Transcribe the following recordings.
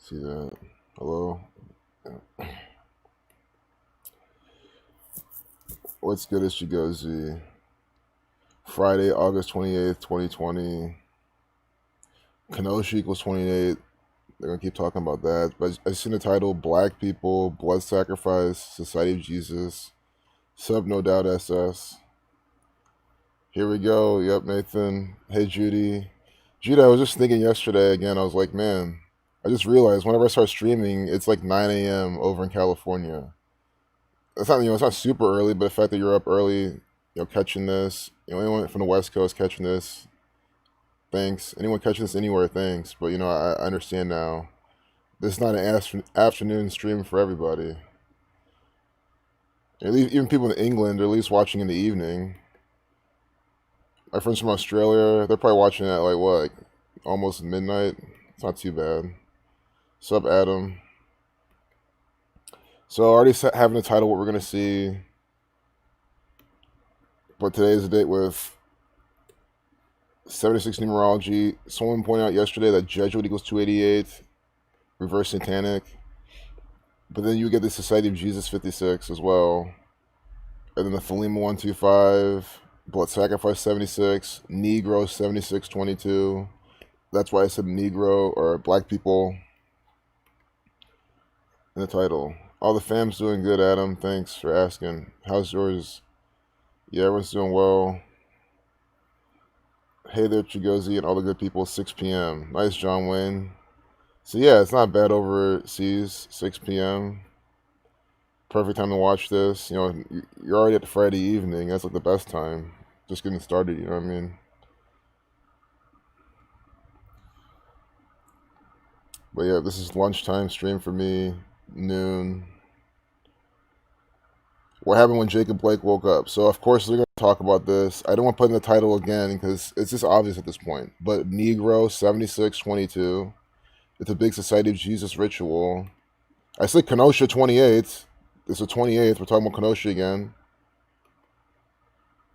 See that? Hello? What's good, it's Chigozi. Friday, August 28th, 2020. Kenosha equals 28. They're going to keep talking about that. But I seen the title Black People, Blood Sacrifice, Society of Jesus. Sub No Doubt SS. Here we go. Yep, Nathan. Hey, Judy. Judy, I was just thinking yesterday again. I was like, man, I just realized whenever I start streaming, it's like 9 a.m. over in California. It's not, it's not super early, but the fact that you're up early, catching this, anyone from the West Coast catching this, thanks. Anyone catching this anywhere, thanks. But I understand now. This is not an afternoon stream for everybody. Even people in England are at least watching in the evening. My friends from Australia, they're probably watching at like what, like almost midnight. It's not too bad. Sup, Adam? So already having a title, what we're gonna see. But today is the date with 76 numerology. Someone pointed out yesterday that Jesuit equals 288, reverse satanic. But then you get the Society of Jesus 56 as well. And then the Thelema 125, Blood Sacrifice 76, Negro 7622. That's why I said Negro or Black people in the title. All the fam's doing good, Adam. Thanks for asking. How's yours? Yeah, everyone's doing well. Hey there, Chigozi, and all the good people. 6 p.m. Nice, John Wayne. So yeah, it's not bad overseas. 6 p.m. Perfect time to watch this. You're already at the Friday evening. That's like the best time. Just getting started. You know what I mean? But yeah, this is lunchtime stream for me. Noon. What happened when Jacob Blake woke up? So of course we're gonna talk about this. I don't want to put in the title again because it's just obvious at this point. But Negro 7622. It's a big Society of Jesus ritual. I said Kenosha 28th. It's the 28th. We're talking about Kenosha again.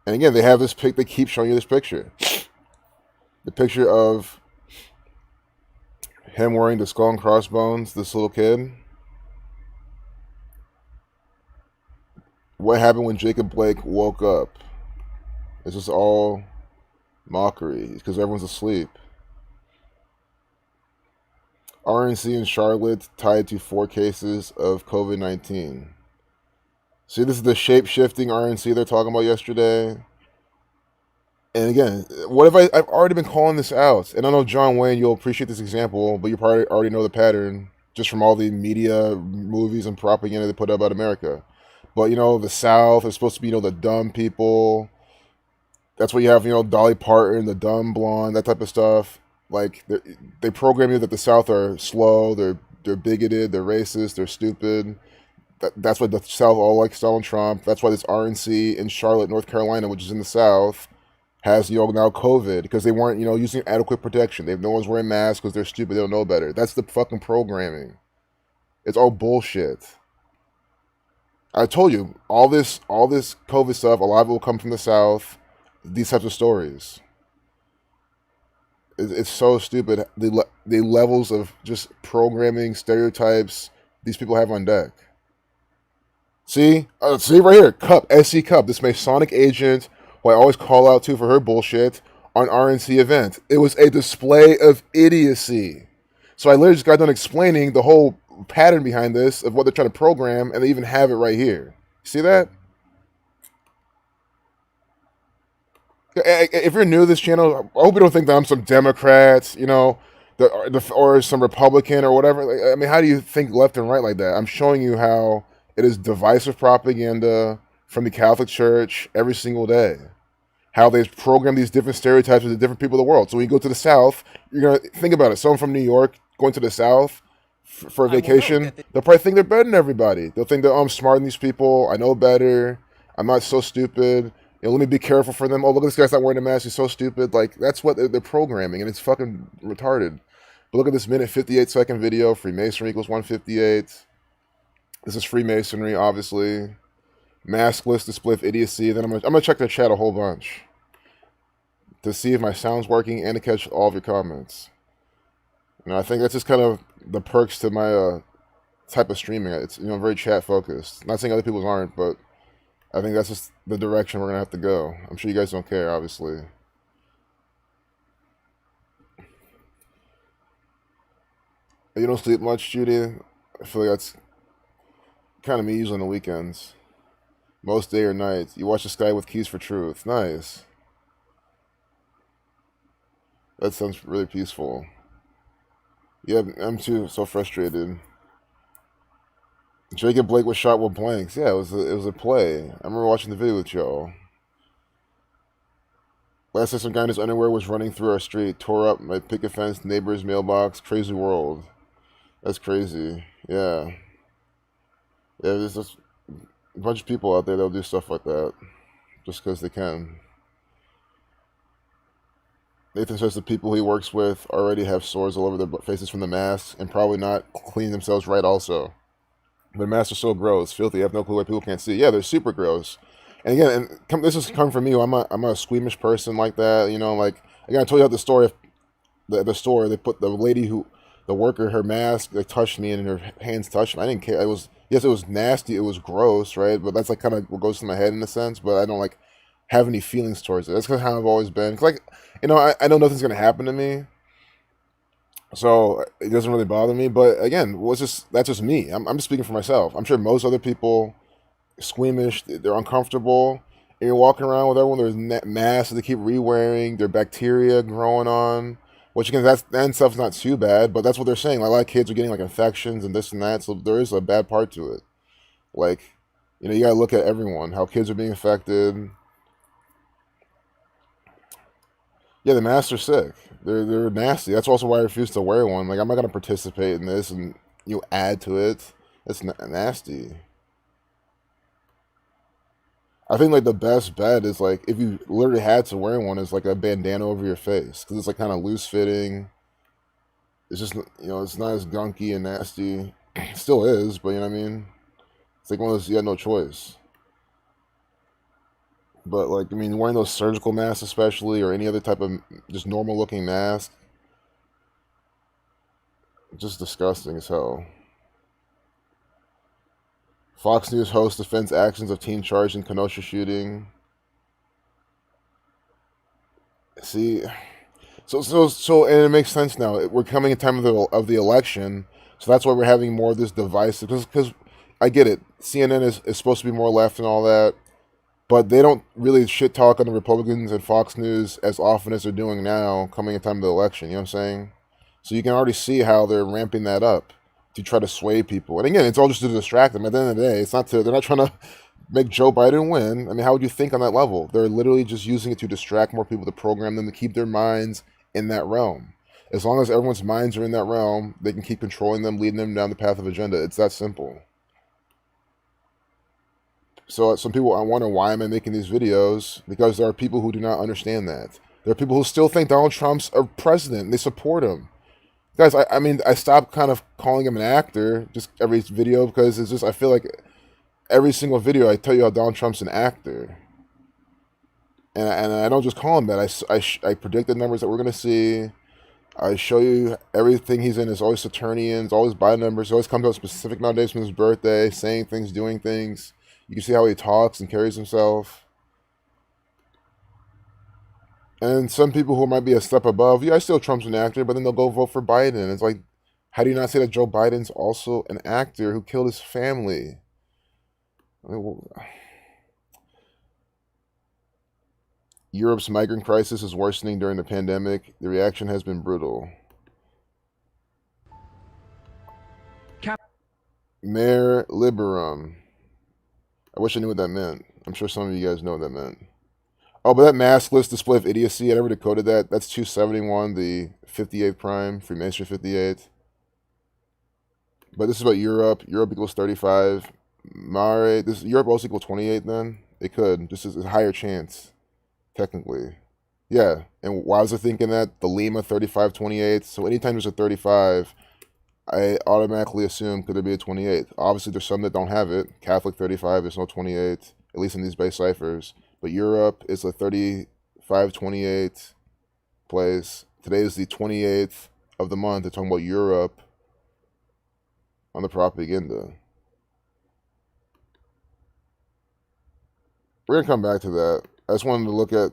And again, they have this pic. They keep showing you this picture. The picture of him wearing the skull and crossbones, this little kid. What happened when Jacob Blake woke up? It's just all mockery because everyone's asleep. RNC in Charlotte tied to 4 cases of COVID-19. See, this is the shape-shifting RNC they're talking about yesterday. And again, what if I've already been calling this out? And I know, John Wayne, you'll appreciate this example, but you probably already know the pattern just from all the media, movies, and propaganda they put out about America. But, the South is supposed to be, the dumb people. That's what you have, Dolly Parton, the dumb blonde, that type of stuff. Like, they program you that the South are slow, they're bigoted, they're racist, they're stupid. That's why the South all likes Donald Trump. That's why this RNC in Charlotte, North Carolina, which is in the South, has now COVID because they weren't using adequate protection. No one's wearing masks because they're stupid. They don't know better. That's the fucking programming. It's all bullshit. I told you all this COVID stuff. A lot of it will come from the South. These types of stories. It's so stupid. The levels of just programming stereotypes these people have on deck. See right here, Cup, SC Cup, this Masonic agent who I always call out to for her bullshit on RNC event. It was a display of idiocy. So I literally just got done explaining the whole pattern behind this of what they're trying to program, and they even have it right here. See that? If you're new to this channel, I hope you don't think that I'm some Democrat, or some Republican or whatever. I mean, how do you think left and right like that? I'm showing you how it is divisive propaganda from the Catholic Church every single day. How they program these different stereotypes with the different people of the world. So when you go to the South, you're going to think about it. Someone from New York going to the South for a vacation, they'll probably think they're better than everybody. They'll think that, I'm smarter than these people. I know better. I'm not so stupid. Let me be careful for them. Oh, look at this guy's not wearing a mask. He's so stupid. Like, that's what they're programming, and it's fucking retarded. But look at this minute 58-second video. Freemasonry equals 158. This is Freemasonry, obviously. Maskless display of idiocy. Then I'm gonna check their chat a whole bunch to see if my sound's working and to catch all of your comments. I think that's just kind of the perks to my type of streaming. It's very chat focused. Not saying other people's aren't, but I think that's just the direction we're gonna have to go. I'm sure you guys don't care, obviously. You don't sleep much, Judy? I feel like that's kind of me usually on the weekends. Most day or night. You watch the sky with keys for truth. Nice. That sounds really peaceful. Yeah, I'm too so frustrated. Jacob Blake was shot with blanks. Yeah, it was a play. I remember watching the video with y'all. Last time some guy in his underwear was running through our street, tore up my picket fence, neighbor's mailbox. Crazy world. That's crazy. Yeah. Yeah, there's just a bunch of people out there that'll do stuff like that just because they can. Nathan says the people he works with already have sores all over their faces from the masks and probably not cleaning themselves right also. The masks are so gross, filthy. I have no clue why people can't see. Yeah, they're super gross. And again, this is coming from me. I'm a squeamish person like that. Like again, I told you about the story of the store. They put the worker, her mask, they touched me and her hands touched me. I didn't care. It was nasty. It was gross, right? But that's like kind of what goes to my head in a sense. But I don't like have any feelings towards it. That's kind of how I've always been. 'Cause, like, I know nothing's gonna happen to me, so it doesn't really bother me. But again, that's just me. I'm just speaking for myself. I'm sure most other people squeamish, they're uncomfortable. And you're walking around with everyone, there's masks that they keep re-wearing, their bacteria growing on. Which again, that stuff's not too bad, but that's what they're saying. Like, a lot of kids are getting like infections and this and that, so there is a bad part to it. Like, you gotta look at everyone, how kids are being affected. Yeah, the masks are sick. They're nasty. That's also why I refuse to wear one. Like, I'm not gonna participate in this and add to it. It's nasty. I think like the best bet is like if you literally had to wear one is like a bandana over your face because it's like kind of loose fitting. It's just it's not as gunky and nasty. It still is, but you know what I mean. It's like one of those you had no choice. But like wearing those surgical masks especially or any other type of just normal looking mask, just disgusting as hell. Fox News host defends actions of teen charged in Kenosha shooting. See, and it makes sense now. We're coming in time of the election, so that's why we're having more of this divisive. Because I get it, CNN is supposed to be more left and all that, but they don't really shit talk on the Republicans and Fox News as often as they're doing now, coming in time of the election. You know what I'm saying? So you can already see how they're ramping that up to try to sway people. And again, it's all just to distract them. At the end of the day, they're not trying to make Joe Biden win. I mean, how would you think on that level? They're literally just using it to distract more people, to program them, to keep their minds in that realm. As long as everyone's minds are in that realm, they can keep controlling them, leading them down the path of agenda. It's that simple. So some people, I wonder, why am I making these videos? Because there are people who do not understand that. There are people who still think Donald Trump's a president and they support him. Guys, I stopped kind of calling him an actor just every video because it's just, I feel like every single video I tell you how Donald Trump's an actor. And I don't just call him that. I predict the numbers that we're going to see. I show you everything he's in is always Saturnians, always by numbers. He always comes out a specific amount of days from his birthday, saying things, doing things. You can see how he talks and carries himself. And some people who might be a step above, yeah, I still Trump's an actor, but then they'll go vote for Biden. It's like, how do you not say that Joe Biden's also an actor who killed his family? I mean, Europe's migrant crisis is worsening during the pandemic. The reaction has been brutal. Mayor Liberum. I wish I knew what that meant. I'm sure some of you guys know what that meant. Oh, but that maskless display of idiocy, I never decoded that. That's 271, the 58th prime, Freemasonry 58. But this is about Europe. Europe equals 35. Mare, Europe also equals 28 then? It could. Just as a higher chance, technically. Yeah, and why was I thinking that? The Lima 3528. So anytime there's a 35, I automatically assume could there be a 28. Obviously, there's some that don't have it. Catholic 35, there's no 28, at least in these base ciphers. But Europe is a 3528 place. Today is the 28th of the month. They're talking about Europe on the propaganda. We're going to come back to that. I just wanted to look at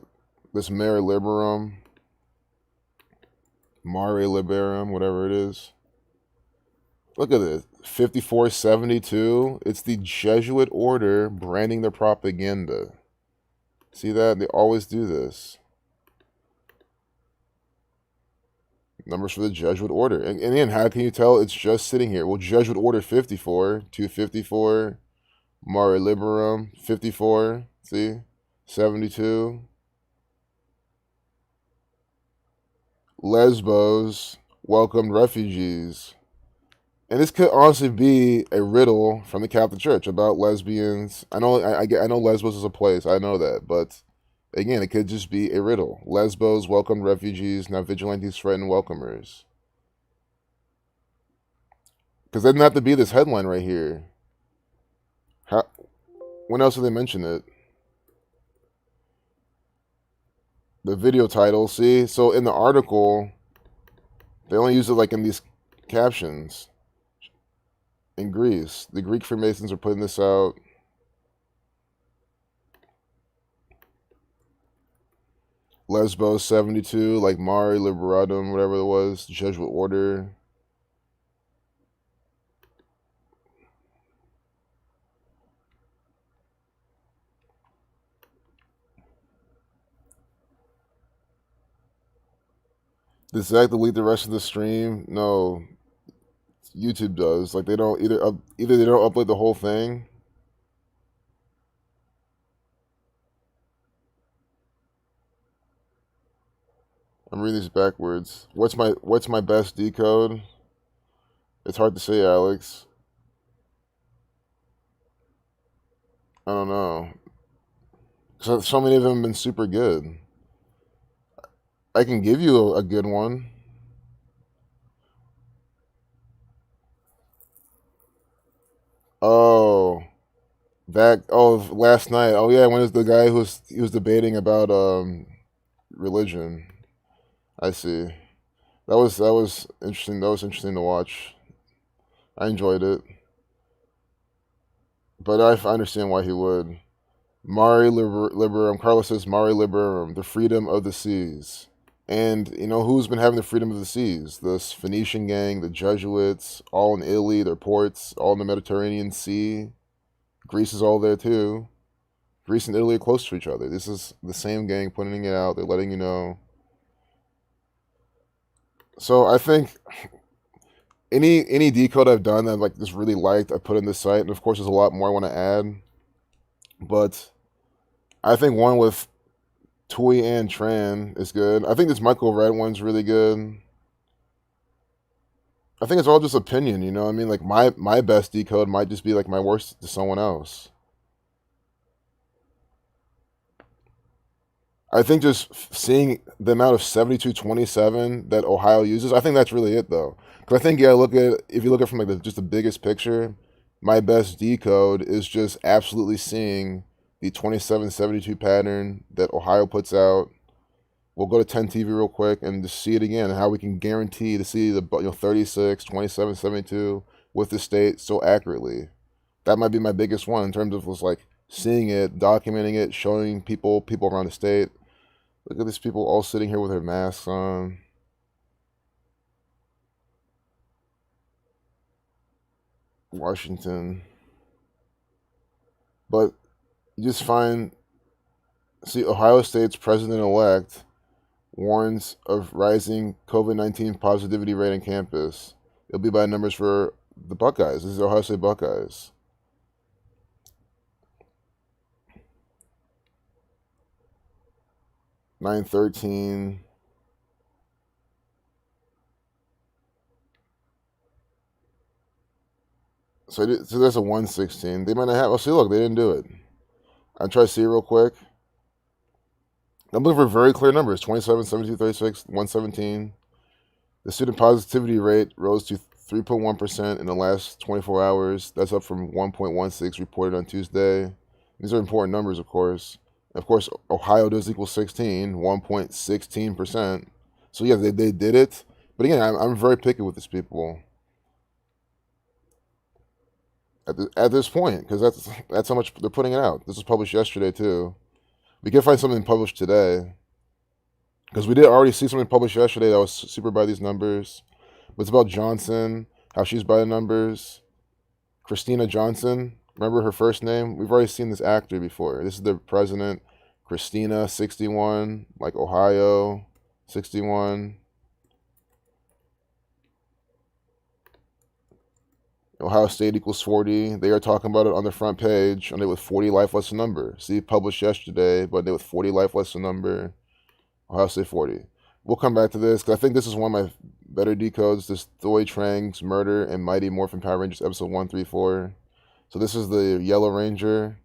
this Mare Liberum, whatever it is. Look at this, 5472. It's the Jesuit order branding their propaganda. See that? They always do this. Numbers for the Jesuit order. And again, how can you tell it's just sitting here? Well, Jesuit order 54, 254, Mare Liberum 54, see? 72. Lesbos welcomed refugees. And this could honestly be a riddle from the Catholic Church about lesbians. I know Lesbos is a place. I know that, but again, it could just be a riddle. Lesbos welcomed refugees. Now vigilantes threaten welcomers. Because it doesn't have to be this headline right here. When else did they mention it? The video title. See, so in the article, they only use it like in these captions. In Greece, the Greek Freemasons are putting this out. Lesbos 72, like Mare Liberatum, whatever it was, Jesuit order. Does Zach delete the rest of the stream? No, YouTube does. Like they don't either they don't upload the whole thing. I'm reading this backwards. What's my best decode? It's hard to say, Alex. I don't know. So many of them have been super good. I can give you a good one. Oh, last night. Oh yeah, when it was the guy he was debating about religion. I see. That was interesting. That was interesting to watch. I enjoyed it, but I understand why he would. Mare Liberum. Carlos says Mare Liberum, the freedom of the seas. And you know who's been having the freedom of the seas? This Phoenician gang, the Jesuits, all in Italy, their ports, all in the Mediterranean Sea. Greece is all there too. Greece and Italy are close to each other. This is the same gang putting it out. They're letting you know. So I think any decode I've done that I've like just really liked, I put in this site, and of course there's a lot more I want to add. But I think one with Tui and Tran is good. I think this Michael Red one's really good. I think it's all just opinion, you know. I mean, like my best decode might just be like my worst to someone else. I think just seeing the amount of 7227 that Ohio uses, I think that's really it though. Because I think if you look at it from like just the biggest picture, my best decode is just absolutely seeing the 2772 pattern that Ohio puts out. We'll go to 10 TV real quick and just see it again, and how we can guarantee to see the 36, 2772 with the state so accurately. That might be my biggest one in terms of just like seeing it, documenting it, showing people around the state. Look at these people all sitting here with their masks on. Washington. But you just see, Ohio State's president-elect warns of rising COVID-19 positivity rate on campus. It'll be by numbers for the Buckeyes. This is Ohio State Buckeyes. $913. So that's a 116. They might not have. Oh, see, look, they didn't do it. I'll try to see it real quick. I'm looking for very clear numbers: 27, 72, 36, 117. The student positivity rate rose to 3.1% in the last 24 hours. That's up from 1.16 reported on Tuesday. These are important numbers, of course. Of course, Ohio does equal 16, 1.16%. So yeah, they did it, But again, I'm very picky with these people at this point because that's how much they're putting it out. This was published yesterday too. We can find something published today because we did already see something published yesterday that was super by these numbers. But it's about Johnson, how she's by the numbers. Christina Johnson, remember her first name? We've already seen this actor before. This is the president. Christina, 61, like Ohio, 61. Ohio State equals 40. They are talking about it on the front page, and they with 40 life lesson number. See, published yesterday, but they with 40 life lesson number. Ohio State 40. We'll come back to this because I think this is one of my better decodes. This Thuy Trang's Murder and Mighty Morphin Power Rangers episode 134. So this is the Yellow Ranger.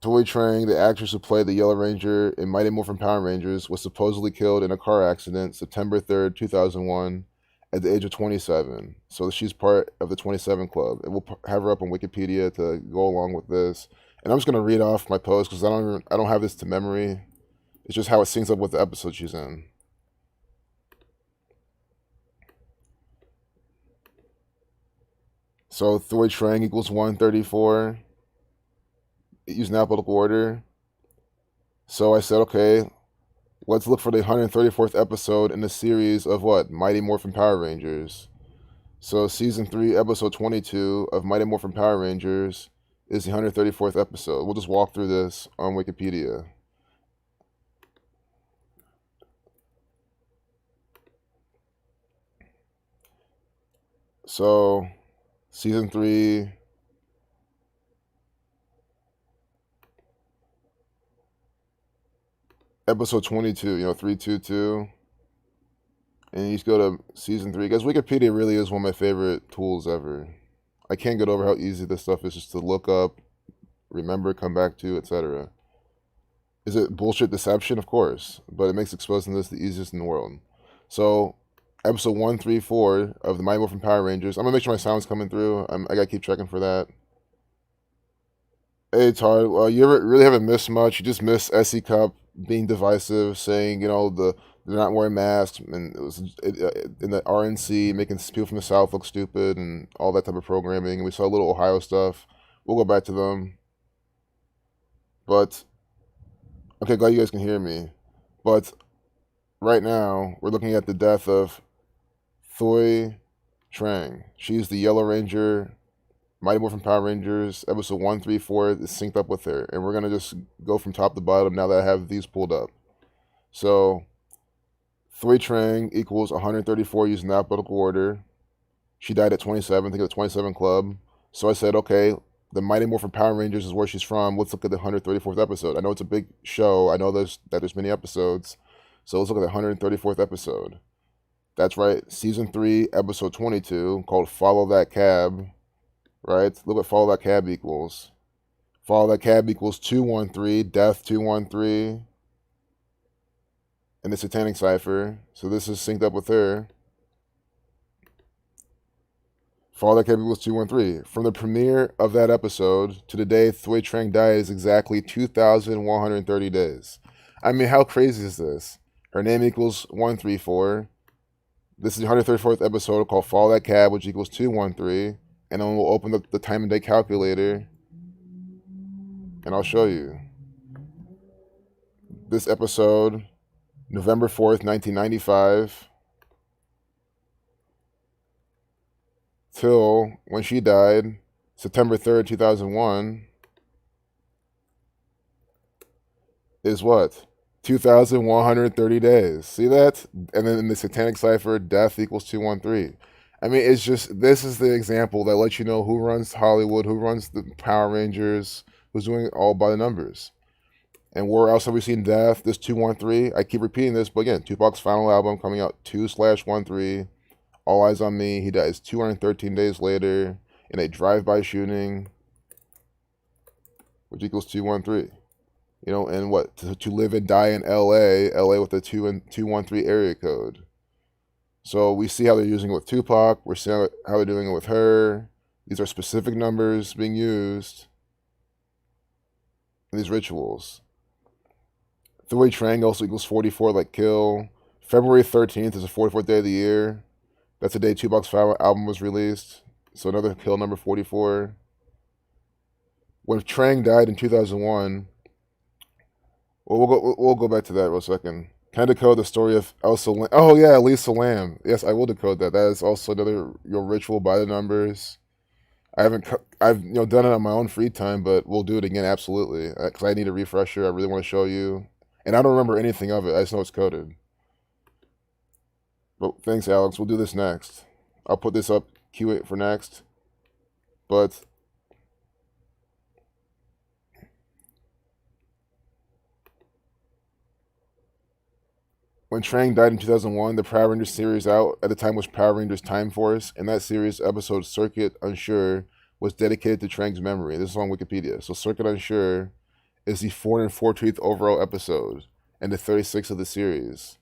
Thuy Trang, the actress who played the Yellow Ranger in Mighty Morphin Power Rangers, was supposedly killed in a car accident September 3rd, 2001, at the age of 27. So she's part of the 27 Club. And we'll have her up on Wikipedia to go along with this. And I'm just going to read off my post because I don't have this to memory. It's just how it syncs up with the episode she's in. So Thuy Trang equals 134. Using alphabetical order. So I said, okay, let's look for the 134th episode in the series of what? Mighty Morphin Power Rangers. So season 3, episode 22 of Mighty Morphin Power Rangers is the 134th episode. We'll just walk through this on Wikipedia. So, season 3, episode 22, 322. And you just go to season 3. Guys, Wikipedia really is one of my favorite tools ever. I can't get over how easy this stuff is just to look up, remember, come back to, etc. Is it bullshit deception? Of course. But it makes exposing this the easiest in the world. So, episode 134 of the Mighty Morphin Power Rangers. I'm going to make sure my sound's coming through. I got to keep checking for that. Hey, Todd. Well, you really haven't missed much. You just missed SE Cup being divisive, saying, they're not wearing masks, and it was in the RNC making people from the South look stupid and all that type of programming. And we saw a little Ohio stuff. We'll go back to them. But, okay, glad you guys can hear me. But right now, we're looking at the death of Thuy Trang. She's the Yellow Ranger, Mighty Morphin Power Rangers, episode 134 is synced up with her. And we're going to just go from top to bottom now that I have these pulled up. So, Thuy Trang equals 134 using the alphabetical order. She died at 27, think of the 27 Club. So I said, okay, the Mighty Morphin Power Rangers is where she's from. Let's look at the 134th episode. I know it's a big show. I know there's many episodes. So let's look at the 134th episode. That's right, season 3, episode 22, called Follow That Cab. Right? Look what Follow That Cab equals. Follow That Cab equals 213, Death 213. And the Satanic Cipher. So this is synced up with her. Follow That Cab equals 213. From the premiere of that episode to the day Thuy Trang died is exactly 2,130 days. I mean, how crazy is this? Her name equals 134. This is the 134th episode called Follow That Cab, which equals 213. And then we'll open up the time and day calculator. And I'll show you. This episode, November 4th, 1995. Till when she died, September 3rd, 2001. Is what? 2,130 days. See that? And then in the Satanic Cipher, death equals 213. I mean, it's just, this is the example that lets you know who runs Hollywood, who runs the Power Rangers, who's doing it all by the numbers. And where else have we seen death? This 213. I keep repeating this, but again, Tupac's final album coming out 2/13. All Eyes on Me. He dies 213 days later in a drive-by shooting, which equals 213. And what? To live and die in LA with a 213 area code. So we see how they're using it with Tupac. We're seeing how they're doing it with her. These are specific numbers being used in these rituals. Three-way triangle also equals 44, like kill. February 13th is the 44th day of the year. That's the day Tupac album was released. So another kill, number 44. When Trang died in 2001, well, we'll go back to that real second. Can I decode the story of Elsa Lam? Oh yeah, Lisa Lam. Yes, I will decode that. That is also another ritual by the numbers. I've done it on my own free time, but we'll do it again absolutely because I need a refresher. I really want to show you, and I don't remember anything of it. I just know it's coded. But thanks, Alex. We'll do this next. I'll put this up. Cue it for next. But when Trang died in 2001, the Power Rangers series out at the time was Power Rangers Time Force, and that series episode Circuit Unsure was dedicated to Trang's memory. This is on Wikipedia. So Circuit Unsure is the 414th overall episode and the 36th of the series.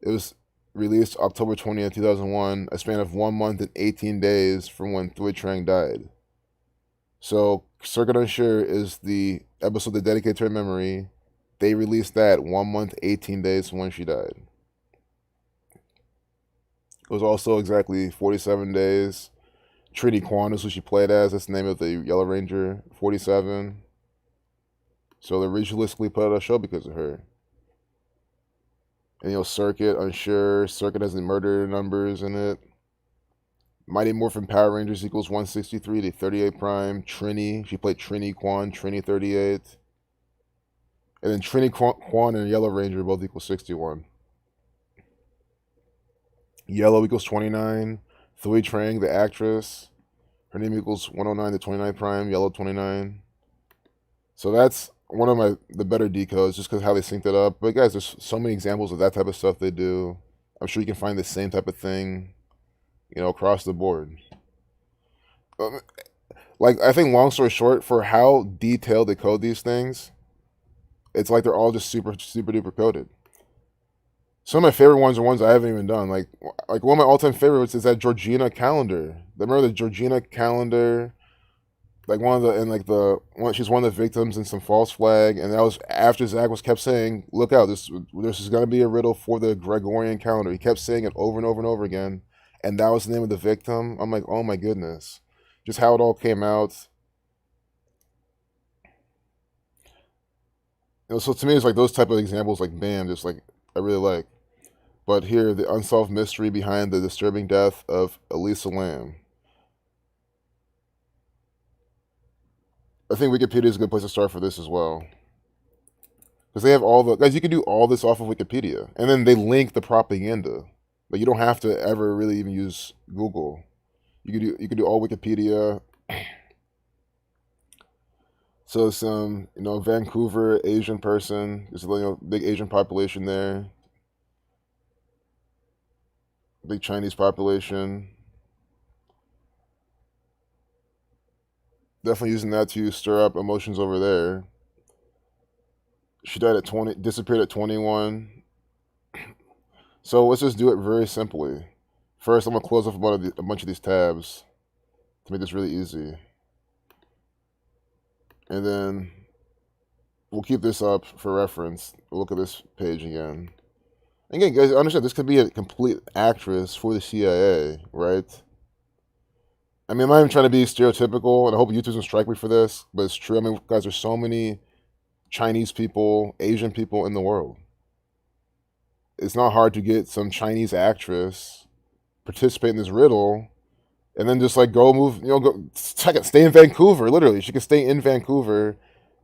It was released October 20th, 2001, a span of 1 month and 18 days from when Thuy Trang died. So Circuit Unsure is the episode that dedicated to her memory. They released that 1 month, 18 days from when she died. It was also exactly 47 days. Trini Kwan is who she played as. That's the name of the Yellow Ranger. 47. So they ritualistically put out a show because of her. And Circuit, Unsure. Circuit has the murder numbers in it. Mighty Morphin Power Rangers equals 163 to 38 Prime. Trini, she played Trini Kwan, Trini 38. And then Trini Kwan and Yellow Ranger both equal 61. Yellow equals 29. Thuy Trang, the actress, her name equals 109 to 29 Prime. Yellow 29. So that's one of the better decodes just because how they synced it up. But guys, there's so many examples of that type of stuff they do. I'm sure you can find the same type of thing, across the board. Like, I think long story short, for how detailed they code these things, it's like they're all just super, super duper coded. Some of my favorite ones are ones I haven't even done. Like one of my all-time favorites is that Georgina calendar. Remember the Georgina calendar? Like she's one of the victims in some false flag, and that was after Zach kept saying, "Look out, this is gonna be a riddle for the Gregorian calendar." He kept saying it over and over and over again, and that was the name of the victim. I'm like, oh my goodness, just how it all came out. So to me, it's like those type of examples, like bam, just like I really like. But here, the unsolved mystery behind the disturbing death of Elisa Lam. I think Wikipedia is a good place to start for this as well. Because they have all the... Guys, you can do all this off of Wikipedia. And then they link the propaganda. But you don't have to ever really even use Google. You can do all Wikipedia. So some, Vancouver Asian person. There's a big Asian population there. Big Chinese population. Definitely using that to stir up emotions over there. She died at 20, disappeared at 21. So let's just do it very simply. First, I'm going to close off a bunch of these tabs to make this really easy. And then we'll keep this up for reference. We'll look at this page again. Again, guys, understand this could be a complete actress for the CIA, right? I mean, I'm not even trying to be stereotypical, and I hope YouTube doesn't strike me for this, but it's true. I mean, guys, there's so many Chinese people, Asian people in the world. It's not hard to get some Chinese actress participate in this riddle, and then just like stay in Vancouver. Literally, she could stay in Vancouver,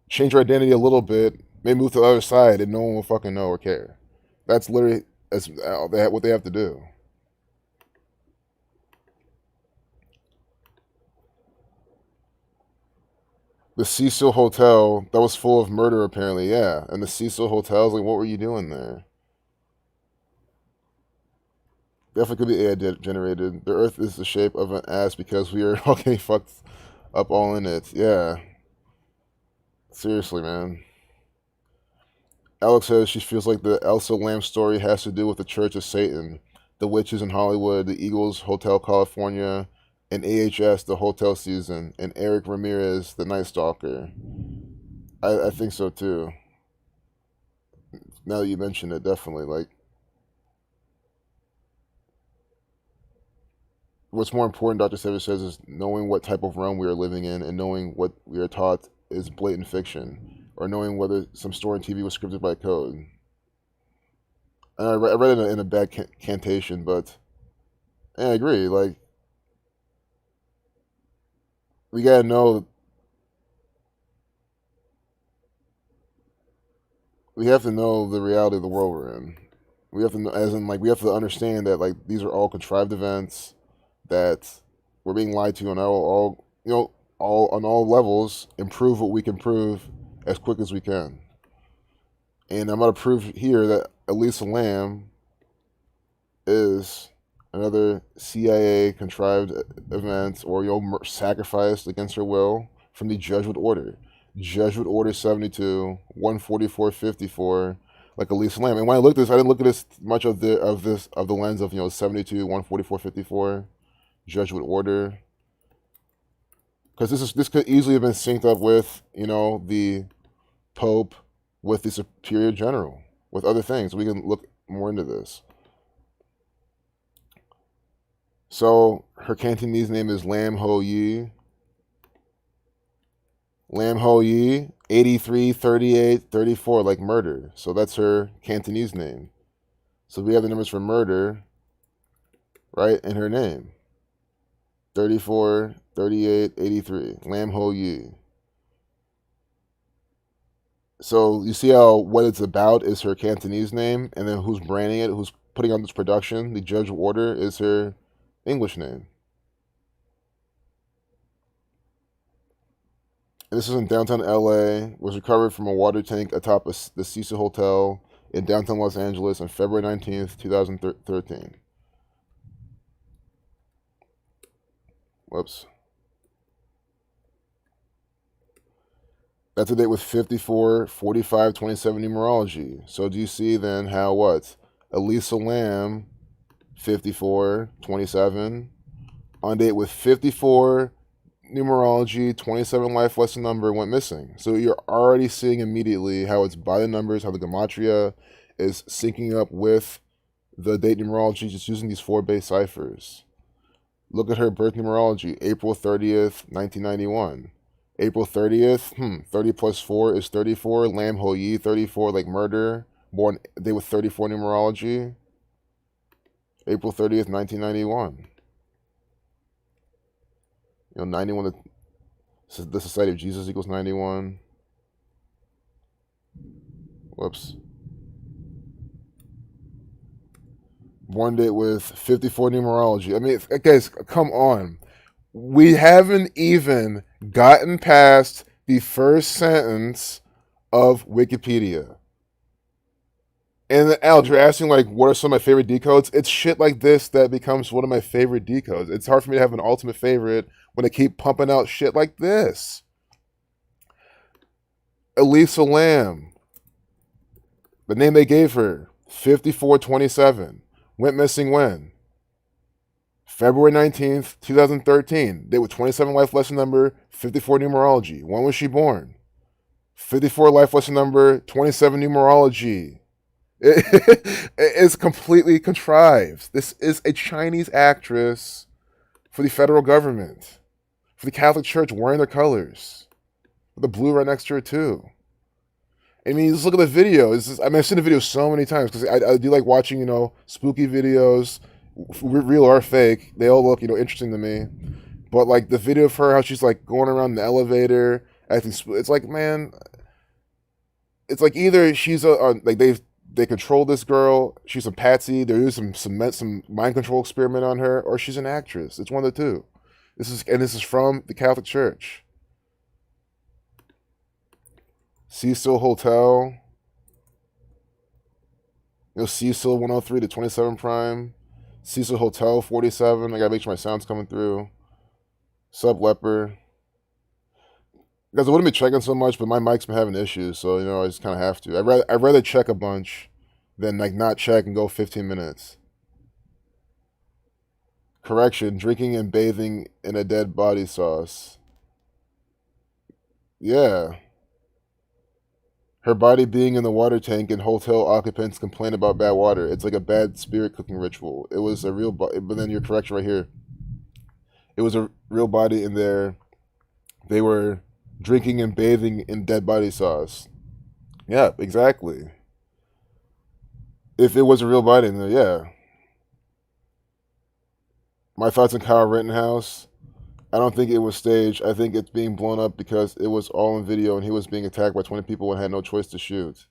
change her identity a little bit, maybe move to the other side, and no one will fucking know or care. That's literally what they have to do. The Cecil Hotel, that was full of murder apparently, yeah. And the Cecil Hotel, like, what were you doing there? Definitely could be AI generated. The Earth is the shape of an ass because we are all getting fucked up all in it. Yeah. Seriously, man. Alex says she feels like the Elsa Lam story has to do with the Church of Satan, the witches in Hollywood, the Eagles Hotel California, and AHS, the hotel season, and Eric Ramirez, the Night Stalker. I think so too. Now that you mention it, definitely. Like, what's more important, Dr. Savage says, is knowing what type of realm we are living in and knowing what we are taught is blatant fiction, or knowing whether some story on TV was scripted by code. And I read it in a bad cantation, but I agree. Like, we gotta know, we have to know the reality of the world we're in. We have to know, as in, like, we have to understand that, like, these are all contrived events, that we're being lied to on all all on all levels, and prove what we can prove as quick as we can. And I'm going to prove here that Elisa Lam is another CIA contrived event, or sacrificed against her will from the Jesuit order. Jesuit Order 72, 14454, like Elisa Lam. And when I looked at this, I didn't look at this much of the lens of 72, 14454, Jesuit Order, because this could easily have been synced up with the Pope, with the Superior General, with other things. We can look more into this. So her Cantonese name is Lam Ho Yi. Lam Ho Yi, 83, 38, 34, like murder. So that's her Cantonese name. So we have the numbers for murder, right, in her name. 34, 38, 83. Lam Ho Yi. So you see how what it's about is her Cantonese name, and then who's branding it, who's putting on this production, the Judge of Order, is her English name. And this is in downtown LA, was recovered from a water tank atop the Cecil Hotel in downtown Los Angeles on February 19th, 2013. Whoops. That's a date with 54, 45, 27 numerology. So do you see then how what? Elisa Lam, 54, 27, on date with 54 numerology, 27 life lesson number, went missing. So you're already seeing immediately how it's by the numbers, how the gematria is syncing up with the date numerology, just using these 4 base ciphers. Look at her birth numerology, April 30th, 1991. April 30th, 30 plus 4 is 34. Lam Ho Yi, 34, like murder. Born day with 34 numerology. April 30th, 1991. 91, the Society of Jesus equals 91. Whoops. Born date with 54 numerology. I mean, guys, come on. We haven't even gotten past the first sentence of Wikipedia. And Alex, you're asking, like, what are some of my favorite decodes? It's shit like this that becomes one of my favorite decodes. It's hard for me to have an ultimate favorite when they keep pumping out shit like this. Elisa Lam, the name they gave her, 5427, went missing when? February 19th, 2013. They were 27 life lesson number, 54 numerology. When was she born? 54 life lesson number, 27 numerology. It's completely contrived. This is a Chinese actress for the federal government, for the Catholic Church, wearing their colors, with the blue right next to her too. I mean, just look at the video. I've seen the video so many times because I do like watching, spooky videos, real or fake. They all look, interesting to me. But like the video of her, how she's like going around the elevator, acting, it's like, man, it's like either she's like they control this girl, she's a patsy, they're doing some mind control experiment on her, or she's an actress. It's one of the two. This is from the Catholic Church. Cecil Hotel. Cecil 103 to 27 Prime. Cecil Hotel 47. I gotta make sure my sound's coming through. Sub Leper. Guys, I wouldn't be checking so much, but my mic's been having issues, so I just kind of have to. I'd rather check a bunch than like not check and go 15 minutes. Correction: drinking and bathing in a dead body sauce. Yeah, Her body being in the water tank and hotel occupants complain about bad water. It's like a bad spirit cooking ritual. It was a real body, but then you're correct right here. It was a real body in there. They were drinking and bathing in dead body sauce. Yeah, exactly. If it was a real body in there, yeah. My thoughts on Kyle Rittenhouse. I don't think it was staged. I think it's being blown up because it was all in video and he was being attacked by 20 people and had no choice to shoot.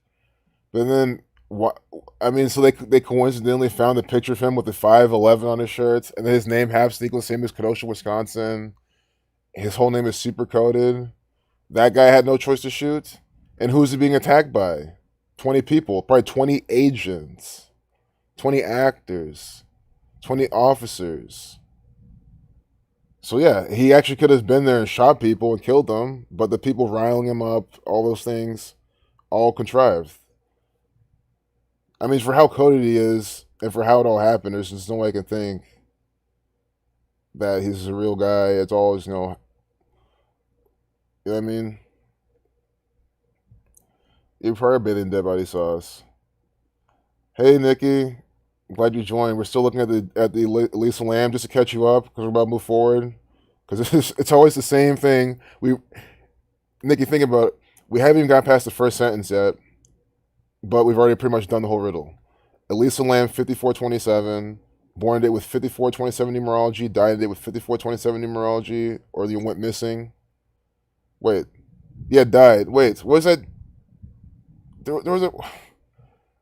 But then, what? I mean, so they coincidentally found a picture of him with the 511 on his shirt, and then his name half equals same as Kenosha, Wisconsin. His whole name is super coded. That guy had no choice to shoot. And who's he being attacked by? 20 people, probably 20 agents, 20 actors, 20 officers. So yeah, he actually could have been there and shot people and killed them, but the people riling him up, all those things, all contrived. I mean, for how coded he is and for how it all happened, there's just no way I can think that he's a real guy. It's all, you know what I mean? You've probably been in Dead Body Sauce. Hey, Nikki, glad you joined. We're still looking at the Elisa Lamb just to catch you up because we're about to move forward. Because it's always the same thing. Nikki, think about it. We haven't even got past the first sentence yet, but we've already pretty much done the whole riddle. Elisa Lamb, 5427, born a date with 5427 numerology, died a date with 5427 numerology, or you went missing. Wait, yeah, died. Wait, what was that? There was a.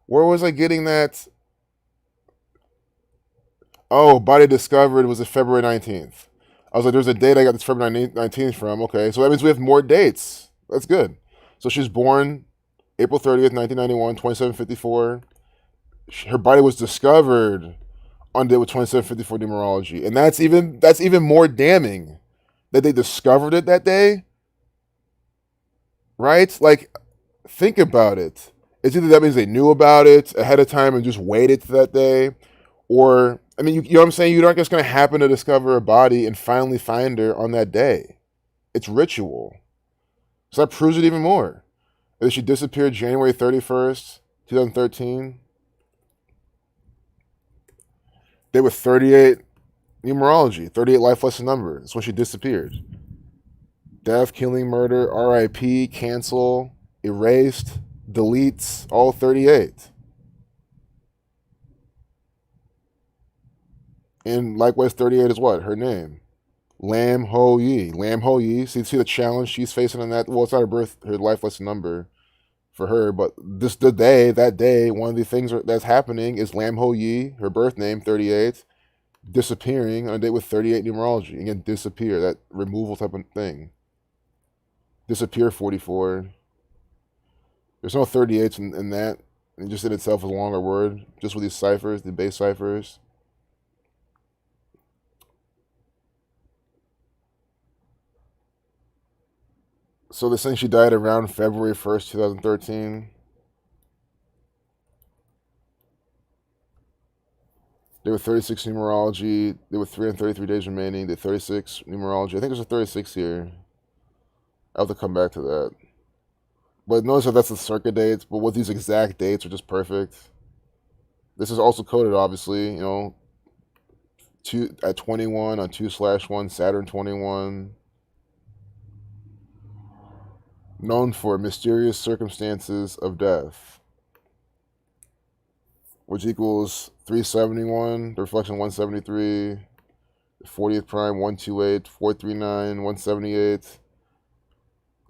Where was I getting that? Oh, body discovered was a February 19th. I was like, there's a date I got this February 19th from. Okay, so that means we have more dates. That's good. So she's born April 30th, 1991, 2754. Her body was discovered on date with 2754 numerology. And that's even more damning that they discovered it that day. Right? Like, think about it. It's either that means they knew about it ahead of time and just waited to that day, or I mean, you know what I'm saying? You're not just going to happen to discover a body and finally find her on that day. It's ritual. So that proves it even more. That she disappeared January 31st, 2013. They were 38 numerology, 38 life lesson number. That's when she disappeared. Death, killing, murder, RIP, cancel, erased, deletes, all 38. And likewise, 38 is what? Her name. Lam Ho Yi. Lam Ho Yi. See the challenge she's facing on that? Well, it's not her life lesson number for her, but that day, one of the things that's happening is Lam Ho Yi, her birth name, 38, disappearing on a date with 38 numerology. Again, disappear, that removal type of thing. Disappear 44. There's no 38s in that. It just in itself is a longer word. Just with these ciphers, the base ciphers. So the thing she died around February 1st, 2013. There were 36 numerology. There were 333 days remaining. The 36 numerology. I think there's a 36 here. I'll have to come back to that. But notice that that's the circa dates, but what these exact dates are just perfect. This is also coded, obviously, at 21 on 2/1, Saturn 21. Known for mysterious circumstances of death, which equals 371, the reflection 173, the 40th prime 128, 439, 178.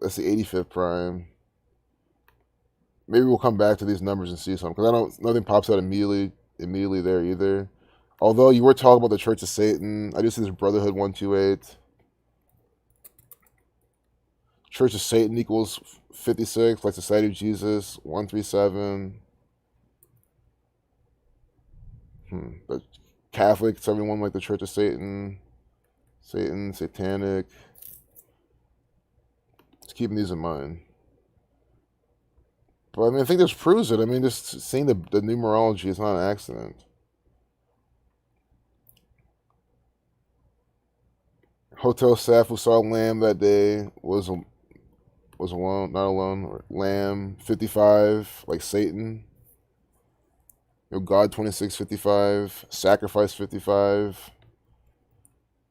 That's the 85th prime. Maybe we'll come back to these numbers and see something, because nothing pops out immediately there either. Although you were talking about the Church of Satan, I just see this Brotherhood 128. Church of Satan equals 56, like Society of Jesus 137. The Catholic 71, like the Church of Satan, Satanic. Just keeping these in mind. But I mean, I think this proves it. I mean, just seeing the numerology is not an accident. Hotel staff who saw Lamb that day was was alone, not alone. Or Lamb 55, like Satan. God 26:55, Sacrifice 55,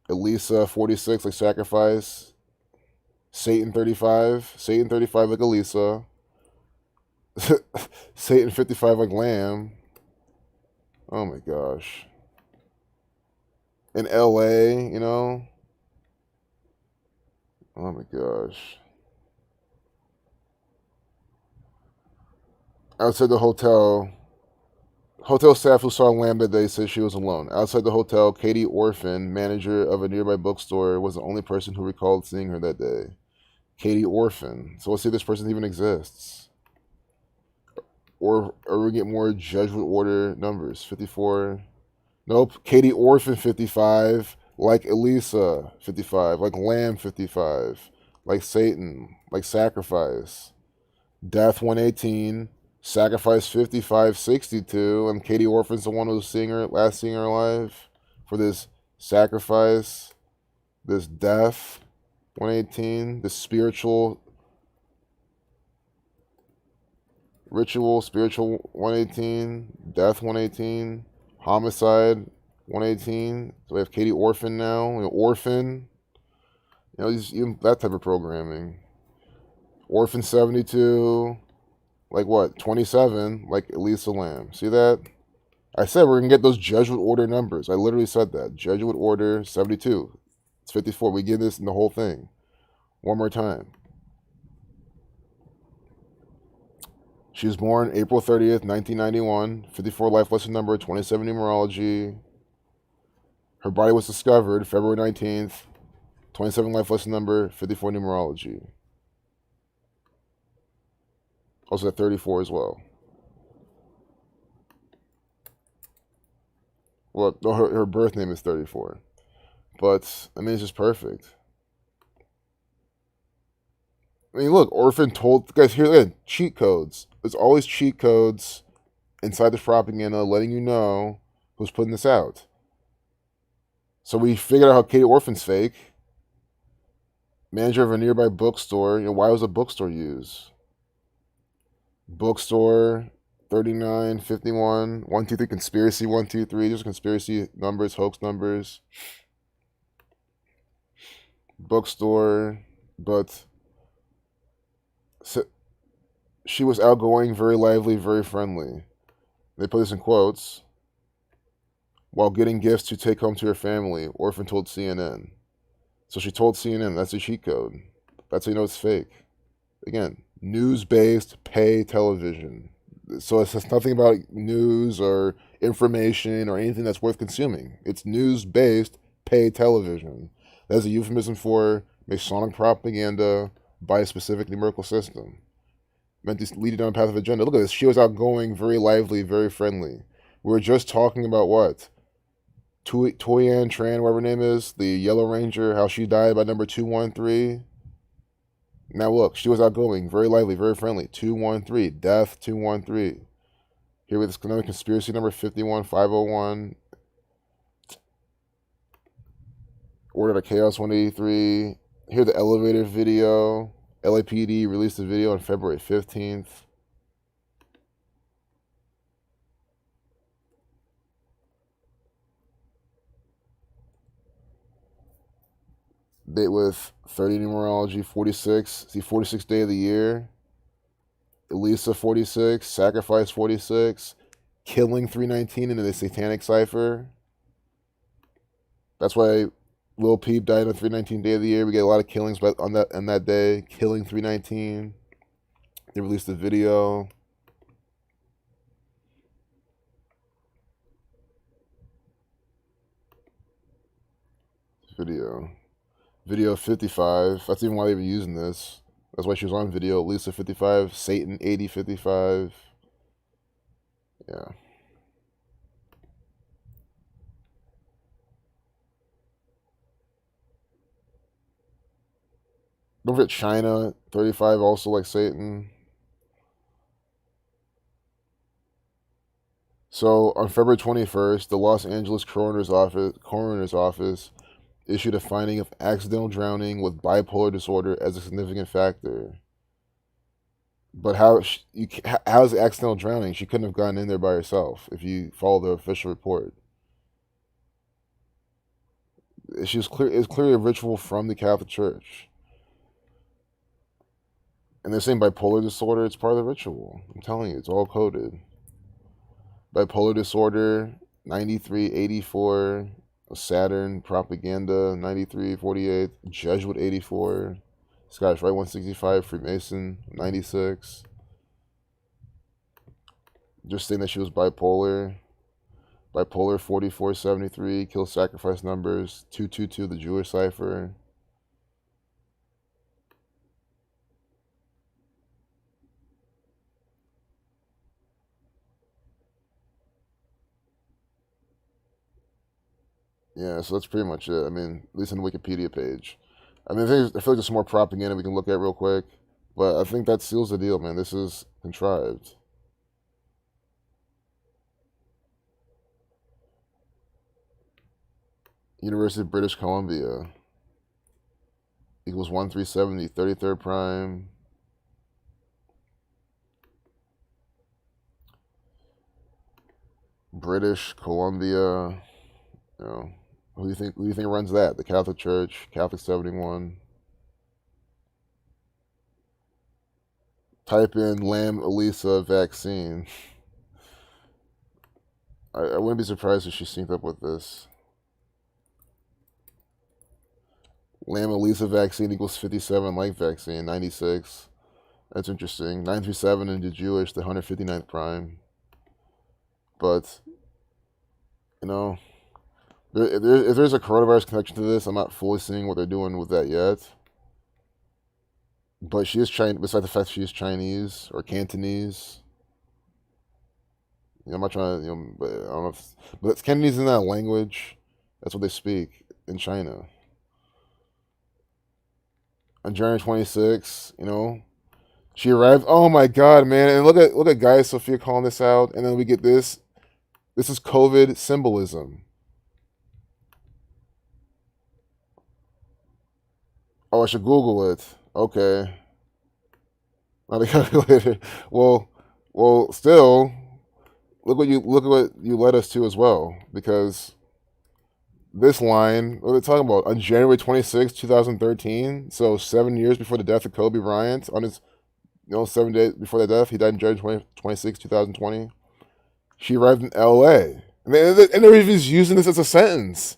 Elisa 46, like Sacrifice, Satan 35 like Elisa, Satan 55 like Lamb. Oh my gosh. In LA, Oh my gosh. Outside the hotel staff who saw Lamb that day said she was alone. Outside the hotel, Katie Orphan, manager of a nearby bookstore, was the only person who recalled seeing her that day. Katie Orphan. So let's see if this person even exists. Or we get more Judgment Order numbers. 54. Nope. Katie Orphan 55. Like Elisa 55. Like Lamb 55. Like Satan. Like Sacrifice. Death 118. Sacrifice 5562. And Katie Orphan's the one who was last seeing her alive for this sacrifice. This death 118. This spiritual 118, death 118, homicide 118. So we have Katie Orphan now. Orphan, that type of programming. Orphan 72, like what? 27, like Elisa Lamb. See that? I said we're gonna get those Judgment Order numbers. I literally said that. Judgment Order 72. It's 54. We get this in the whole thing. One more time. She was born April 30th, 1991, 54 life lesson number, 27 numerology. Her body was discovered February 19th, 27 life lesson number, 54 numerology. Also at 34 as well. Well, her birth name is 34. But, it's just perfect. Look, Orphan told... Guys, here again, cheat codes. There's always cheat codes inside the propaganda letting you know who's putting this out. So we figured out how Katie Orphan's fake. Manager of a nearby bookstore. Why was a bookstore used? Bookstore 3951 123 conspiracy 123. There's conspiracy numbers, hoax numbers. Bookstore, but she was outgoing, very lively, very friendly. They put this in quotes. While getting gifts to take home to her family, Orphan told CNN. So she told CNN. That's a cheat code. That's how you know it's fake. Again, news-based pay television. So it says nothing about news or information or anything that's worth consuming. It's news-based pay television. That's a euphemism for Masonic propaganda by a specific numerical system. Meant to lead you down a path of agenda. Look at this. She was outgoing, very lively, very friendly. We were just talking about what? Toyan Tran, whatever her name is, the Yellow Ranger, how she died by number 213. Now look, she was outgoing, very lively, very friendly. 213. Death 213. Here with this another conspiracy number 51501. Order to Chaos 183. Here the elevator video. LAPD released the video on February 15th. Date with 30 numerology, 46. See, 46th day of the year. Elisa 46. Sacrifice 46. Killing 319 into the Satanic Cipher. That's why Lil Peep died on 319 day of the year. We get a lot of killings on that day. Killing 319. They released the video. Video 55. That's even why they were using this. That's why she was on video. Lisa 55. Satan 8055. Yeah. Don't forget China 35, also like Satan. So on February 21st, the Los Angeles coroner's office issued a finding of accidental drowning with bipolar disorder as a significant factor. But how is it accidental drowning? She couldn't have gotten in there by herself if you follow the official report. She was clear. It's clearly a ritual from the Catholic Church, and they're saying bipolar disorder. It's part of the ritual. I'm telling you, it's all coded. Bipolar disorder, 9384, Saturn propaganda, 9348, Jesuit 84, Scottish Rite 165, Freemason 96. Just saying that she was bipolar. Bipolar 4473, kill sacrifice numbers, 222, the Jewish cipher. Yeah, so that's pretty much it. I mean, at least on the Wikipedia page. I mean, I feel like there's some more propaganda we can look at real quick, but I think that seals the deal, man. This is contrived. University of British Columbia equals 1370, 33rd prime. British Columbia, you know, who do you think runs that? The Catholic Church, Catholic 71. Type in Lamb Elisa vaccine. I wouldn't be surprised if she synced up with this. Lamb Elisa vaccine equals 57 like vaccine, 96. That's interesting. 937 into Jewish, the 159th prime. But, you know, if there's a coronavirus connection to this, I'm not fully seeing what they're doing with that yet. But she is Chinese, besides the fact she is Chinese or Cantonese. I'm not trying to, but I don't know if, but it's Cantonese in that language. That's what they speak in China. On January 26th, she arrived. Oh my God, man! And look at Gaia Sophia calling this out, and then we get this. This is COVID symbolism. Oh, I should Google it. Okay, not a calculator. Well, still, look at what you led us to as well, because this line, what are they talking about? On January 26th, 2013, so 7 years before the death of Kobe Bryant, on his 7 days before that death, he died on January 26th, 2020. She arrived in L.A. And they're even using this as a sentence.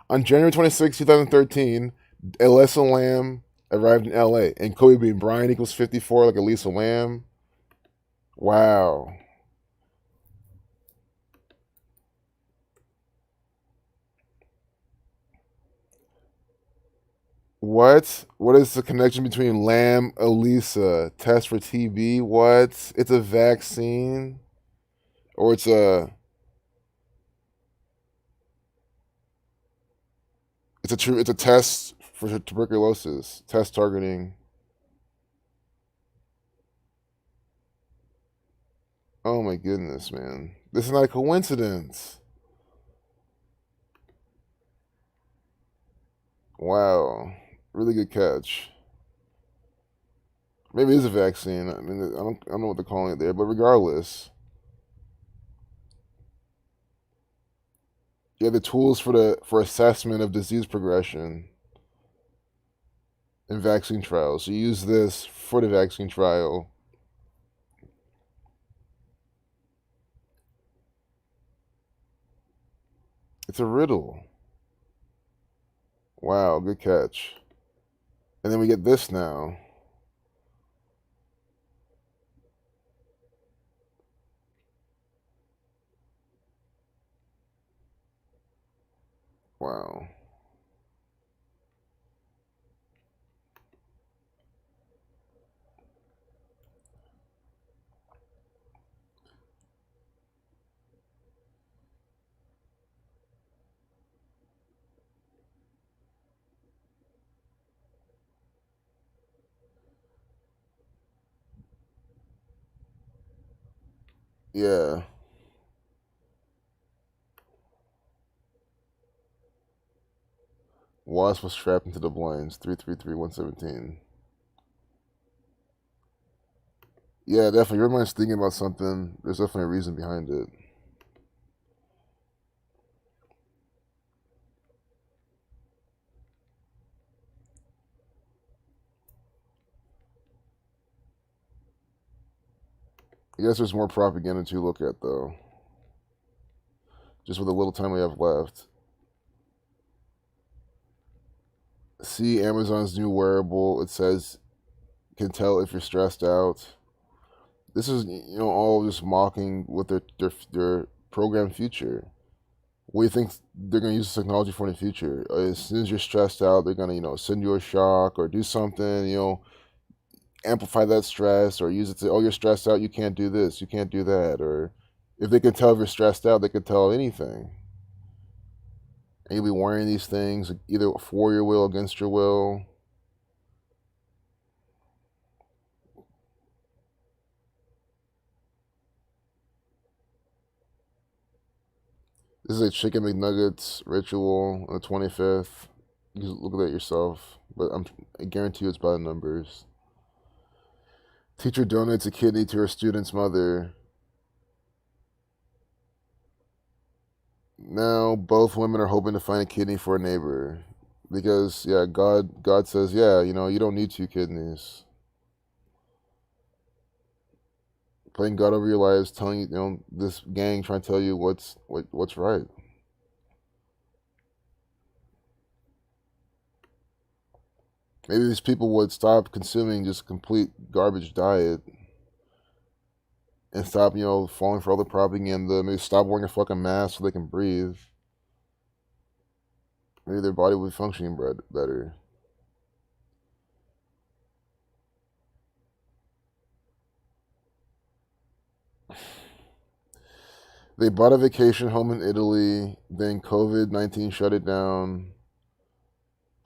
On January 26th, 2013, Elisa Lamb arrived in L.A. And Kobe Bryant equals 54, like Elisa Lamb. Wow. What? What is the connection between Lamb, Elisa, test for TB? What? It's a vaccine? Or it's a test for tuberculosis, test targeting. Oh my goodness, man. This is not a coincidence. Wow. Really good catch. Maybe it is a vaccine. I mean, I don't know what they're calling it there, but regardless, yeah, the tools for assessment of disease progression in vaccine trials. So you use this for the vaccine trial. It's a riddle. Wow, good catch. And then we get this now. Wow. Yeah. Wasp was strapped into the blinds. 333-117. Yeah, definitely. Your mind's thinking about something. There's definitely a reason behind it. I guess there's more propaganda to look at, though. Just with the little time we have left. See Amazon's new wearable. It says can tell if you're stressed out. This is all just mocking what their program future. What do you think they're gonna use this technology for in the future? As soon as you're stressed out, they're gonna send you a shock or do something amplify that stress or use it to, oh, you're stressed out, you can't do this, you can't do that. Or if they can tell if you're stressed out, they can tell anything. And you'll be wearing these things either for your will, against your will. This is a chicken McNuggets ritual on the 25th. You can look at it yourself, but I guarantee you it's by the numbers. Teacher donates a kidney to her student's mother. Now both women are hoping to find a kidney for a neighbor, because yeah, God says, yeah, you don't need two kidneys. Playing God over your lives, telling this gang trying to tell you what's right. Maybe these people would stop consuming just complete garbage diet and stop, falling for all the propaganda. Maybe stop wearing a fucking mask so they can breathe. Maybe their body would be functioning better. They bought a vacation home in Italy, then COVID-19 shut it down.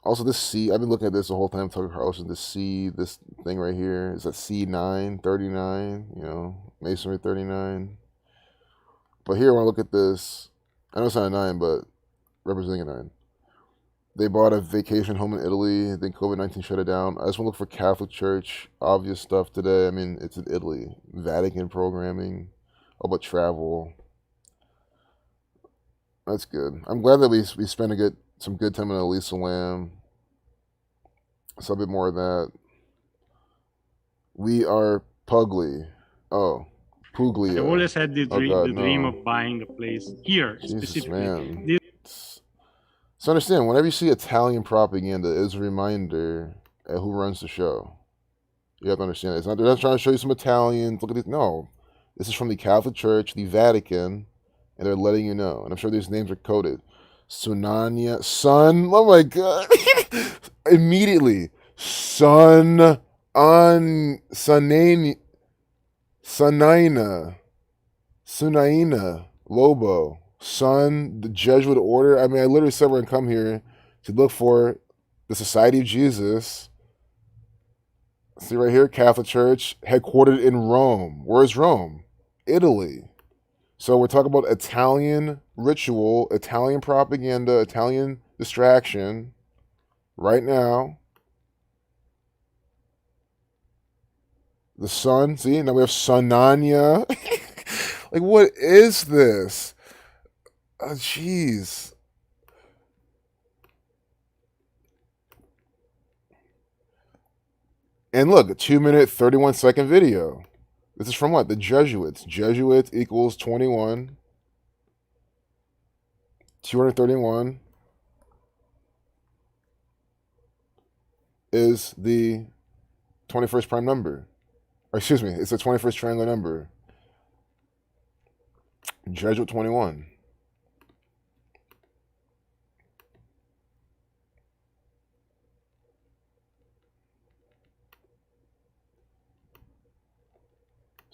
Also, this C, I've been looking at this the whole time, Tucker Carlson. This C, this thing right here, is that C9, 39, Masonry 39. But here, when I look at this, I know it's not a 9, but representing a 9. They bought a vacation home in Italy, then COVID-19 shut it down. I just want to look for Catholic Church, obvious stuff today. I mean, it's in Italy. Vatican programming, all about travel. That's good. I'm glad that we spent some good time in Elisa Lamb. So a bit more of that. We are Pugly. Oh, I've Puglia. always had Oh God, the dream no. of buying a place here Jesus, specifically. man. So understand, whenever you see Italian propaganda, it's a reminder at who runs the show. You have to understand. They're not trying to show you some Italians. Look at this. No, this is from the Catholic Church, the Vatican, and they're letting you know. And I'm sure these names are coded. Sunania, son. Oh my God! Immediately, son on Sunaina, Sunaina Lobo, son, the Jesuit order. I mean, I literally said we're gonna come here to look for the Society of Jesus. See right here, Catholic Church, headquartered in Rome. Where's Rome? Italy. So we're talking about Italian ritual, Italian propaganda, Italian distraction right now. The sun, see, now we have Sunanya. Like, what is this? Oh, jeez. And look, a 2 minute, 31-second video. This is from what? The Jesuits. Jesuits equals 21. 231 is the 21st prime number. Or excuse me, it's the 21st triangular number. Jesuit 21.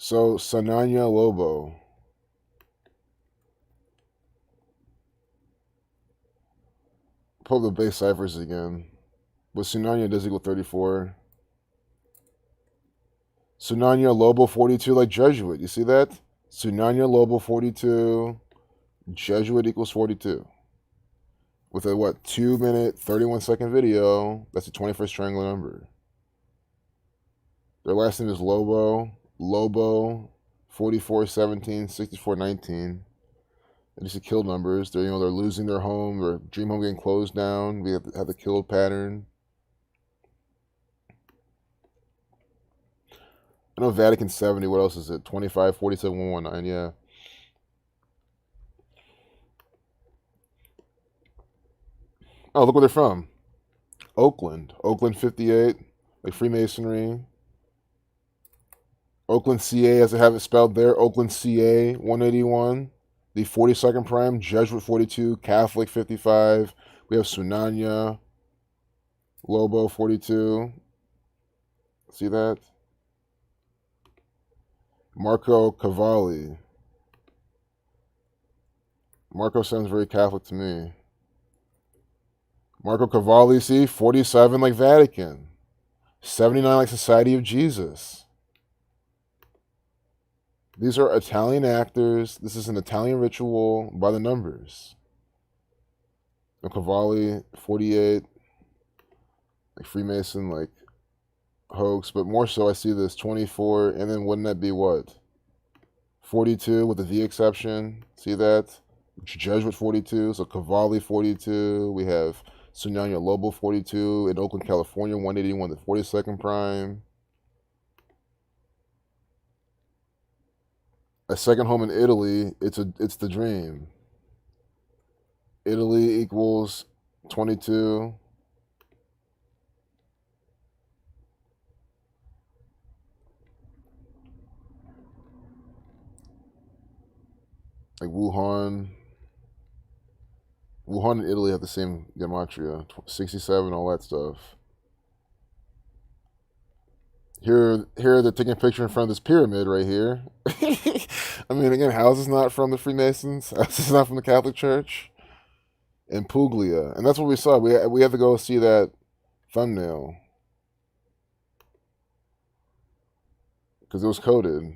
So, Sananya Lobo. Pull the base ciphers again. But Sunanya does equal 34. Sunanya Lobo 42, like Jesuit. You see that? Sunanya Lobo 42. Jesuit equals 42. With a 2 minute, 31-second video. That's the 21st triangular number. Their last name is Lobo. Lobo, 44-17, 64-19. These are kill numbers. They're losing their home. Their dream home getting closed down. We have the kill pattern. I know Vatican 70. What else is it? 25, 47, 119. Yeah. Oh, look where they're from. Oakland. Oakland 58. Like Freemasonry. Oakland CA, as I have it spelled there. Oakland CA 181. The 42nd Prime. Jesuit 42. Catholic 55. We have Sunanya. Lobo 42. See that? Marco Cavalli. Marco sounds very Catholic to me. Marco Cavalli, see? 47 like Vatican. 79 like Society of Jesus. These are Italian actors. This is an Italian ritual by the numbers. Cavalli, 48. Like Freemason, like hoax. But more so, I see this 24. And then wouldn't that be what? 42 with the V exception. See that? Jesuit 42. So Cavalli 42. We have Sunanya Lobo 42 in Oakland, California, 181, the 42nd Prime. A second home in Italy, it's the dream. Italy equals 22. Like Wuhan and Italy have the same gematria, 67, all that stuff. Here they're taking a picture in front of this pyramid right here. I mean, again, how is this not from the Freemasons? How is this not from the Catholic Church? And Puglia. And that's what we saw. We have to go see that thumbnail. Because it was coded.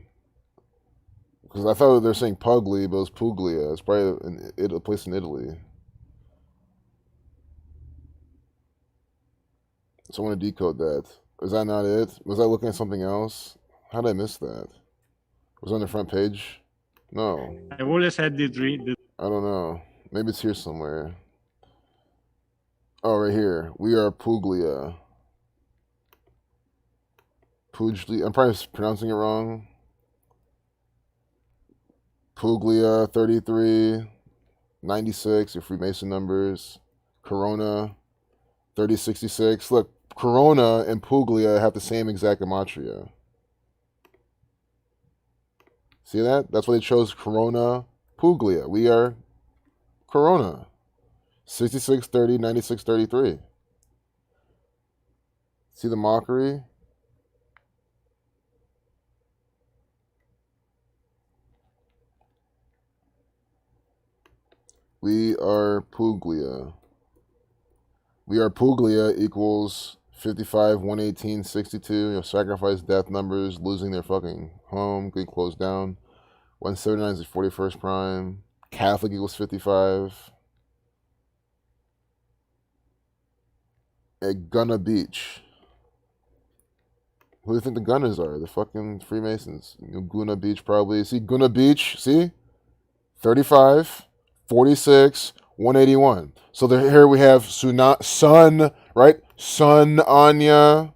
Because I thought they were saying Pugli, but it was Puglia. It's probably a place in Italy. So I want to decode that. Is that not it? Was I looking at something else? How did I miss that? Was it on the front page? No. I've always had the dream. I don't know. Maybe it's here somewhere. Oh, right here. We are Puglia. Puglia. I'm probably pronouncing it wrong. Puglia 33, 96, your Freemason numbers. Corona 3066. Look, Corona and Puglia have the same exact gematria. See that? That's why they chose Corona, Puglia. We are Corona. 6630, 9633. See the mockery? We are Puglia. We are Puglia equals 55, 118, 62. Sacrifice death numbers, losing their fucking home, getting closed down. 179 is the 41st Prime. Catholic equals 55. At Gunna Beach. Who do you think the Gunners are? The fucking Freemasons. Gunna Beach probably. See, Gunna Beach, see? 35, 46, 181. So here we have Sun, right? Sun Anya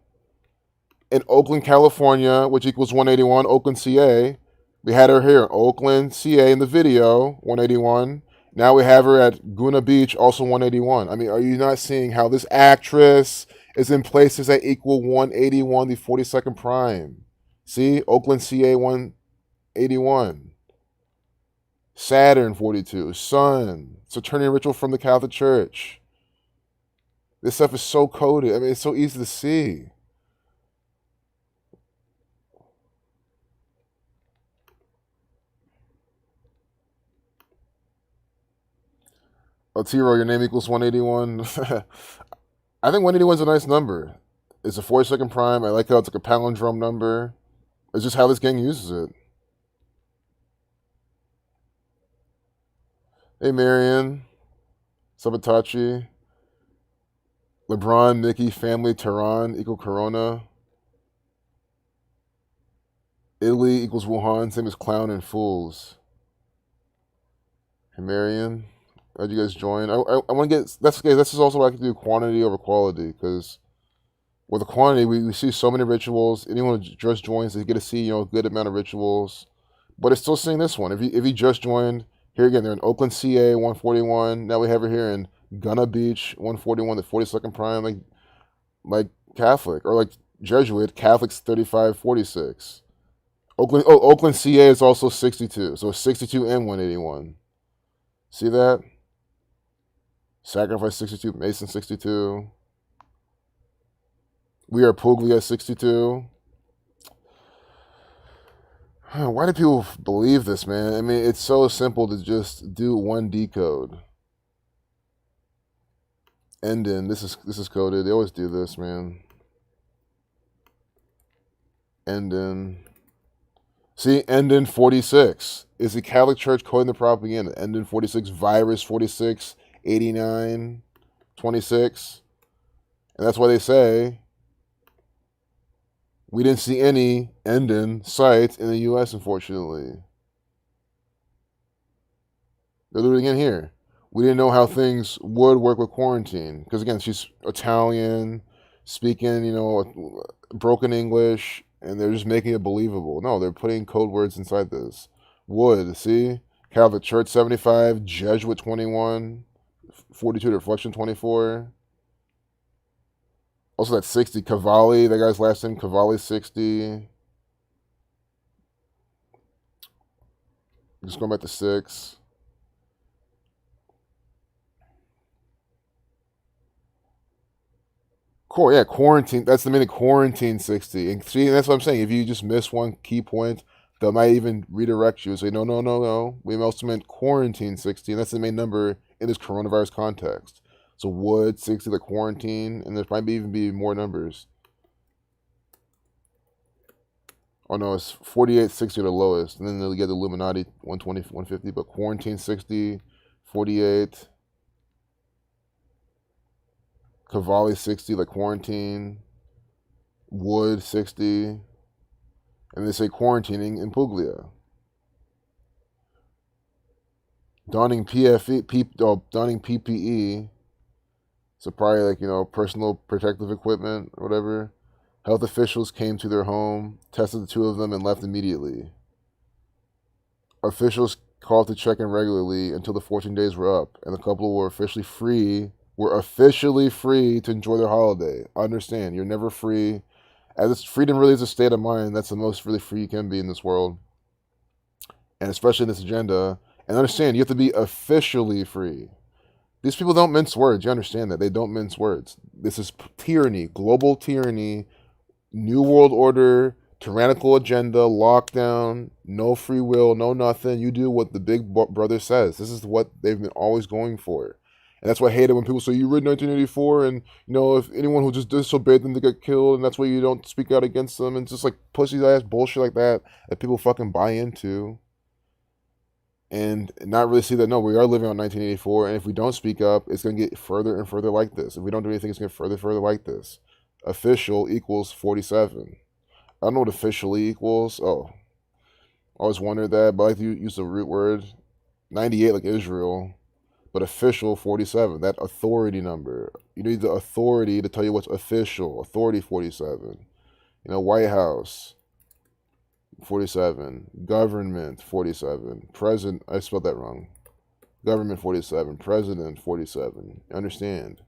in Oakland, California, which equals 181. Oakland, CA. We had her here, Oakland, CA in the video, 181. Now we have her at Gunna Beach, also 181. I mean, are you not seeing how this actress is in places that equal 181, the 42nd Prime? See? Oakland, CA, 181. Saturn 42, Sun, Saturnian ritual from the Catholic Church. This stuff is so coded. I mean, it's so easy to see. Tiro, your name equals 181. I think 181 is a nice number. It's a 42nd Prime. I like how it's like a palindrome number. It's just how this gang uses it. Hey, Marion. Sabatachi. LeBron, Mickey, family, Tehran, equal Corona. Italy equals Wuhan, same as clown and fools. Marion, how'd you guys join? I want to get that's okay. This is also what I can do quantity over quality because with the quantity we see so many rituals. Anyone who just joins, they get to see a good amount of rituals, but it's still seeing this one. If you just joined here again, they're in Oakland, CA 141. Now we have it here in Gunna Beach 141, the 42nd prime, like Catholic or like Jesuit Catholics 3546. Oakland, CA is also 62, so 62 and 181. See that? Sacrifice 62, Mason 62. We are Puglia 62. Why do people believe this, man? I mean, it's so simple to just do one decode. Endin, this is coded. They always do this, man. Endin. See, Endin 46. Is the Catholic Church coding the propaganda? Endin 46, virus 46, 89, 26. And that's why they say we didn't see any Endin sites in the U.S., unfortunately. They're doing it again here. We didn't know how things would work with quarantine. Because, again, she's Italian, speaking, broken English, and they're just making it believable. No, they're putting code words inside this. Wood, see? Catholic Church 75, Jesuit 21, 42 Reflection 24. Also, that's 60. Cavalli, that guy's last name, Cavalli 60. Just going back to 6. Cool, yeah, quarantine. That's the meaning, quarantine 60. And see, that's what I'm saying. If you just miss one key point, they might even redirect you and say, no, no, no, no. We also meant quarantine 60, and that's the main number in this coronavirus context. So would 60 the quarantine, and there might even be more numbers. Oh no, it's 48, 60 the lowest, and then they'll get the Illuminati 120, 150, but quarantine 60, 48, Cavalli 60, like quarantine, Wood 60, and they say quarantining in Puglia. Donning donning PPE, so probably like personal protective equipment or whatever. Health officials came to their home, tested the two of them, and left immediately. Officials called to check in regularly until the 14 days were up, and the couple were officially free to enjoy their holiday. Understand, you're never free. As freedom really is a state of mind, that's the most really free you can be in this world. And especially in this agenda. And understand, you have to be officially free. These people don't mince words. You understand that. They don't mince words. This is tyranny, global tyranny, New World Order, tyrannical agenda, lockdown, no free will, no nothing. You do what the big brother says. This is what they've been always going for. And that's why I hate it when people say, you read 1984 and, if anyone who just disobeyed them to get killed, and that's why you don't speak out against them. And it's just like pussy-ass bullshit like that people fucking buy into. And not really see that, no, we are living on 1984, and if we don't speak up, it's going to get further and further like this. If we don't do anything, it's going to get further and further like this. Official equals 47. I don't know what officially equals. Oh, I always wondered that, but I like to use the root word. 98 like Israel, but official 47, that authority number. You need the authority to tell you what's official. Authority 47. White House 47. Government 47. President, I spelled that wrong. Government 47. President 47. Understand?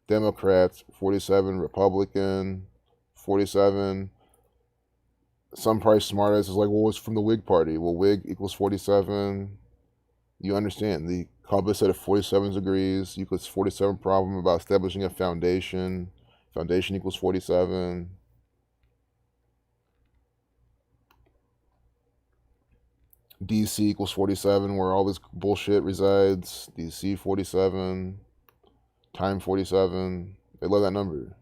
Democrats 47. Republican 47. Some probably smart ass is like, well, it's from the Whig Party. Well, Whig equals 47. You understand? The compass set of 47 degrees equals 47 problem about establishing a foundation. Foundation equals 47. DC equals 47, where all this bullshit resides. DC 47. Time 47. They love that number.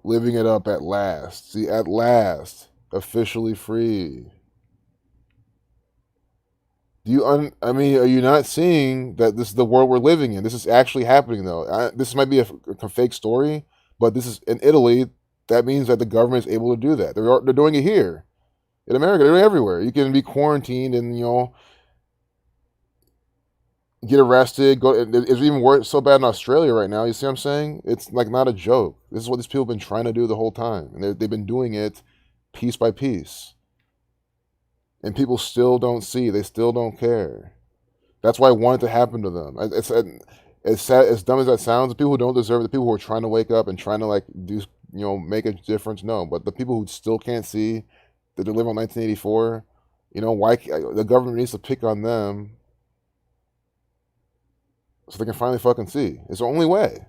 Living it up at last. See, at last. Officially free. Are you not seeing that this is the world we're living in? This is actually happening, though. This might be a fake story, but this is in Italy. That means that the government is able to do that. They're doing it here. In America, they're everywhere. You can be quarantined and get arrested. Go. It's even worse, so bad in Australia right now. You see what I'm saying? It's like not a joke. This is what these people have been trying to do the whole time, and they've been doing it piece by piece. And people still don't see. They still don't care. That's why I want it to happen to them. It's sad, as dumb as that sounds. The people who don't deserve it, the people who are trying to wake up and trying to like do, make a difference. No, but the people who still can't see that they live on 1984, why the government needs to pick on them so they can finally fucking see. It's the only way.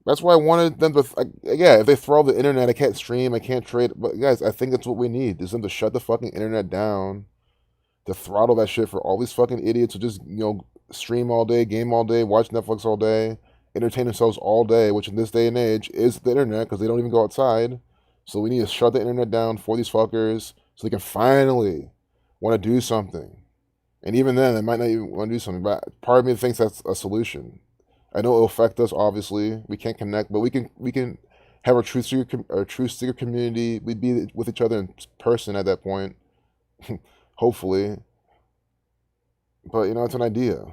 That's why I wanted them to. Yeah, if they throw the internet, I can't stream, I can't trade. But guys, I think that's what we need: is them to shut the fucking internet down, to throttle that shit for all these fucking idiots who just stream all day, game all day, watch Netflix all day, entertain themselves all day, which in this day and age is the internet because they don't even go outside. So we need to shut the internet down for these fuckers so they can finally want to do something. And even then, they might not even want to do something. But part of me thinks that's a solution. I know it'll affect us. Obviously, we can't connect, but we can have our truth seeker community. We'd be with each other in person at that point, hopefully. But it's an idea,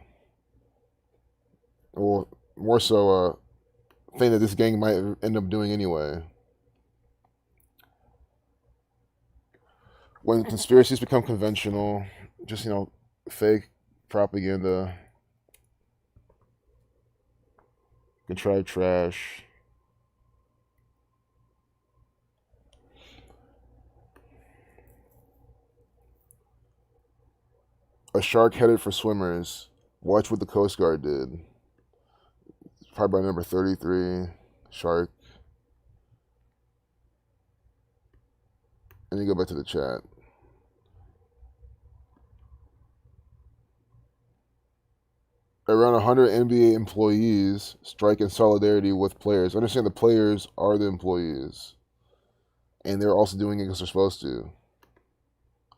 or more so a thing that this gang might end up doing anyway. When conspiracies become conventional, just fake propaganda, contrived trash. A shark headed for swimmers. Watch what the Coast Guard did. Probably by number 33. Shark. And you go back to the chat. Around 100 NBA employees strike in solidarity with players. Understand the players are the employees. And they're also doing it because they're supposed to.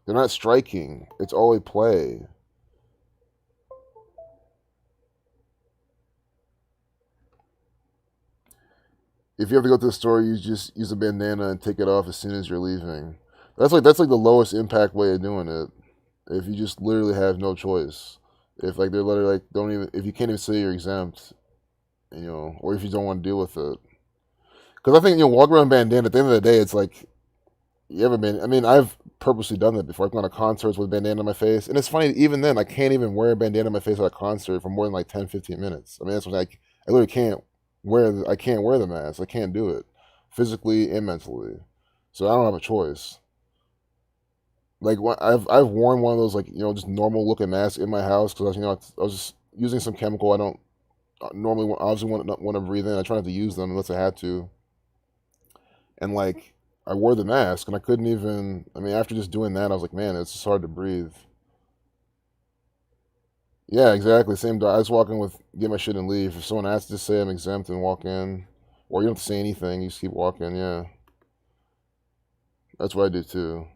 They're not striking. It's all a play. If you have to go to the store, you just use a bandana and take it off as soon as you're leaving. That's like the lowest impact way of doing it. If you just literally have no choice. If like they're literally like don't even if you can't even say you're exempt, or if you don't want to deal with it. Because I think walk around bandana. At the end of the day, it's like you ever been. I mean, I've purposely done that before. I've gone to concerts with a bandana on my face, and it's funny. Even then, I can't even wear a bandana on my face at a concert for more than like 10, 15 minutes. I mean, that's what I literally can't I can't wear the mask. I can't do it physically and mentally. So I don't have a choice. Like I've worn one of those like just normal looking masks in my house because I was just using some chemical I don't normally obviously want to breathe in. I try not to use them unless I had to. And like I wore the mask and I couldn't even. I mean, after just doing that, I was like, man, it's just hard to breathe. Yeah, exactly. Same. I just walk in with get my shit and leave. If someone asks, just say I'm exempt and walk in, or you don't have to say anything. You just keep walking. Yeah, that's what I do too.